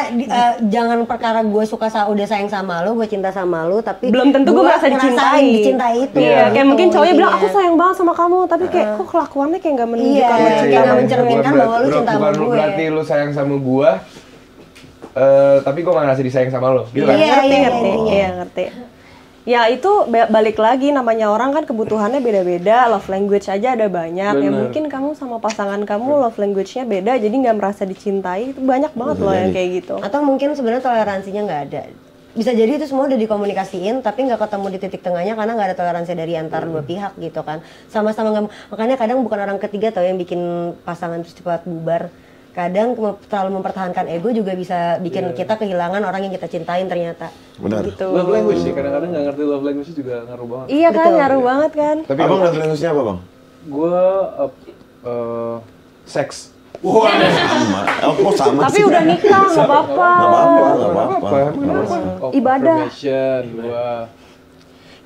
jangan perkara gue udah sayang sama lu, gue cinta sama lu, tapi belum tentu gue merasa dicintai itu. Iya, kayak mungkin cowoknya bilang aku sayang banget sama kamu, tapi kayak kok kelakuannya kayak nggak menunjukkan kayak nggak mencerminkan bahwa lu cinta sama gue. Berarti lu sayang sama gue, tapi gue nggak ngerasa disayang sama lu, gitu kan? Ngerti. Ya itu balik lagi, namanya orang kan kebutuhannya beda-beda, love language aja ada banyak. Ya mungkin kamu sama pasangan kamu love language-nya beda, jadi nggak merasa dicintai. Itu banyak banget loh yang kayak gitu. Atau mungkin sebenarnya toleransinya nggak ada. Bisa jadi itu semua udah dikomunikasiin, tapi nggak ketemu di titik tengahnya karena nggak ada toleransi dari antar dua pihak gitu kan. Sama-sama nggak, makanya kadang bukan orang ketiga tau yang bikin pasangan terus cepat bubar. Kadang terlalu mempertahankan ego juga bisa bikin kita kehilangan orang yang kita cintain ternyata. Benar. Gitu. Love language sih, kadang-kadang nggak ngerti love language juga ngaruh banget. Iya kan, ngaruh banget kan. Tapi abang love language-nya apa bang? Gue seks. Wah, sama. Kok sama Tapi sih? udah nikah, nggak apa-apa. Nggak apa-apa. Ibadah. Gua.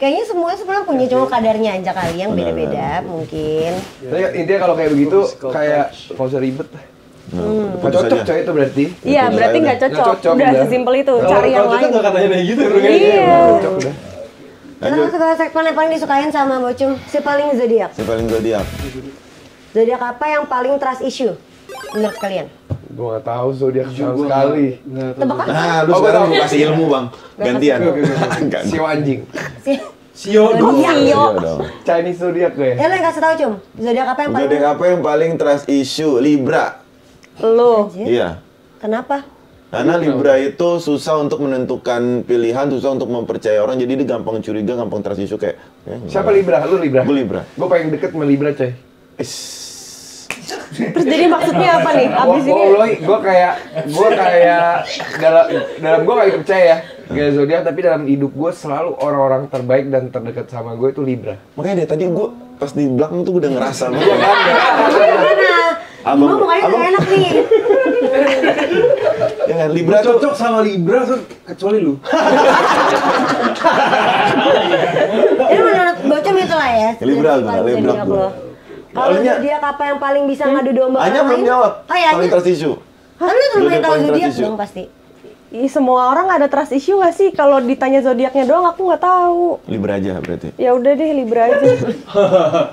Kayaknya semuanya sebenarnya punya cuma kadarnya aja kali yang beda-beda mungkin. Tapi intinya kalau kayak begitu, kayak nggak usah ribet. Nggak cocok coy itu berarti. Iya, berarti nggak cocok. Udah sesimpel itu, cari yang lain. Kalau katanya kayak gitu, Iya. Cocok udah. Kita masuk ke segmen yang paling disukain sama Bocum, si paling zodiak. Si paling zodiak. Zodiak apa yang paling trust issue menurut kalian? Gue nggak tahu zodiak sama sekali. Tebakan? Nah, lu sekarang mau kasih ilmu bang. Gantian. Sio anjing. Sio dong. Chinese zodiak gue. Ya lo yang kasih tahu Cum, zodiak apa yang paling? Zodiak apa yang paling trust issue? Libra. Lu. Iya. Kenapa? Karena Libra itu susah untuk menentukan pilihan, susah untuk mempercayai orang, jadi dia gampang curiga, gampang trust issue kayak. Siapa Libra? Lu Libra? Gue Libra. Gue pengen deket sama Libra coy. Terus jadi maksudnya apa nih? Abis ini gue kayak dalam gue gak percaya ya gak zodiak, tapi dalam hidup gue selalu orang-orang terbaik dan terdekat sama gue itu Libra. Makanya deh tadi gue pas di belakang tuh udah ngerasa banget. Gimana? Abang mukanya nggak enak nih. Ya kan Libra tuh cocok sama Libra tuh kecuali lu. Ini menurut Bocum itulah ya. Libra si gua, paling Libra zodiak gua. lo. Kalau Soalnya- zodiak apa yang paling bisa ngadu domba Anya orang belum lain? jawab. Oh ya, Paling Anya. trust issue. Kan lu cuma Zodiak tahu paling trust zodiak issue. dong pasti. Ih, semua orang ada trust issue gak sih? Kalau ditanya zodiaknya doang aku nggak tahu. Libra aja berarti. Ya udah deh Libra aja.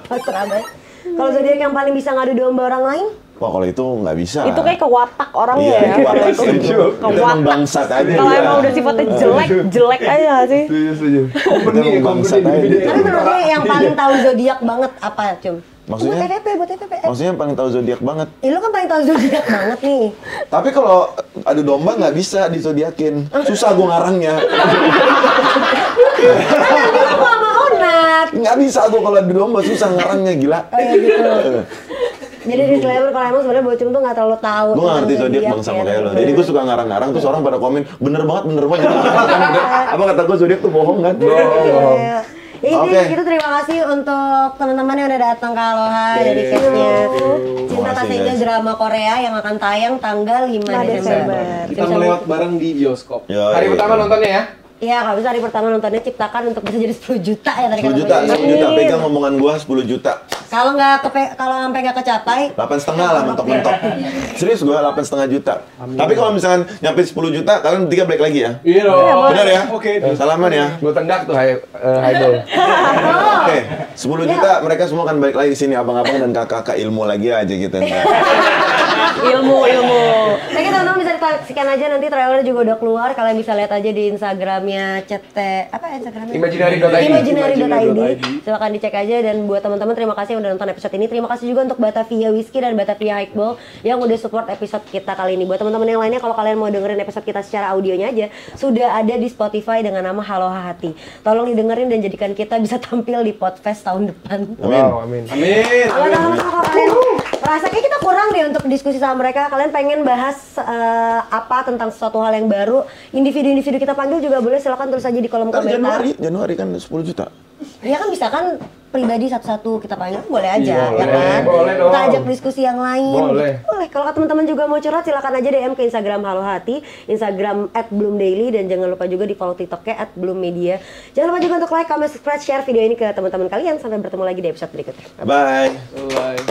Terserah banget. Kalau zodiak yang paling bisa ngadu domba orang lain? Wah kalau itu nggak bisa. Itu kayak kewatak orangnya Iya, ya. itu watak Itu itu. Kita emang bangsat aja. Kalau dia. emang udah sifatnya jelek aja gak sih? Kita emang bangsat aja. Tapi menurut lu yang paling tahu zodiak banget apa, Cum? Maksudnya? Buat TVP. Maksudnya paling tahu zodiak banget. Lu kan paling tahu zodiak banget nih. Tapi kalau adu domba nggak bisa disodiakin. Susah gue ngarangnya. Kan nanti lu sama Onat. Nggak bisa gue kalau adu domba, susah ngarangnya, gila. Oh iya gitu. Jadi disclaimer kalau emang sebenarnya Bocung tuh nggak terlalu tahu. Gue nggak ngerti zodiak bang sama kayak lo. Jadi gue suka ngarang-ngarang, terus orang pada komen, bener banget. Apa kata gue zodiak tuh bohong kan? Bohong. Ya intinya gitu, terima kasih untuk teman-teman yang udah datang ke Aloha dari case-nya Cinta Tak Seindah drama Korea yang akan tayang tanggal 5 Desember. Kita melewat bareng di bioskop. Hari pertama nontonnya ya? Iya, kalau bisa hari pertama nontonnya ciptakan untuk bisa jadi 10 juta ya tadi 10 juta, 10 juta, pegang omongan gua 10 juta. Kalau sampai nggak kecapai, 8,5 lah mentok-mentok. Serius gua 8,5 juta. Tapi kalau misalkan nyampe 10 juta, kalian bertiga balik lagi ya? Iya dong. Benar ya? Oke. Salaman ya? Gue tenggak tuh Haidol. Oke, 10 juta mereka semua akan balik lagi sini, abang-abang dan kakak-kakak ilmu lagi aja gitu. ilmu. Oke teman-teman bisa disaksikan aja, nanti trailer juga udah keluar. Kalian bisa lihat aja di Instagramnya Instagramnya? Imaginary.id. Silakan dicek aja, dan buat teman-teman terima kasih yang udah nonton episode ini. Terima kasih juga untuk Batavia Whiskey dan Batavia Highball yang udah support episode kita kali ini. Buat teman-teman yang lainnya, kalau kalian mau dengerin episode kita secara audionya aja, sudah ada di Spotify dengan nama Aloha Hati. Tolong didengerin dan jadikan kita bisa tampil di Podfest tahun depan. Amin. Wow, amin. Kalau teman-teman kalian merasa kayak kita kurang deh untuk diskusi sama mereka, kalian pengen bahas apa tentang sesuatu hal yang baru, individu-individu kita panggil juga boleh, silakan tulis aja di kolom Ntar komentar. Januari kan 10 juta. Ya kan bisa kan pribadi satu-satu kita panggil, boleh aja ya kan. Boleh dong. Kita ajak diskusi yang lain. Boleh. Boleh. Kalau teman-teman juga mau curhat, silakan aja DM ke Instagram Halo Hati, Instagram @bloomdaily, dan jangan lupa juga di follow TikToknya @bloommedia. Jangan lupa juga untuk like, comment, subscribe, share video ini ke teman-teman kalian. Sampai bertemu lagi di episode berikutnya. Bye. Bye.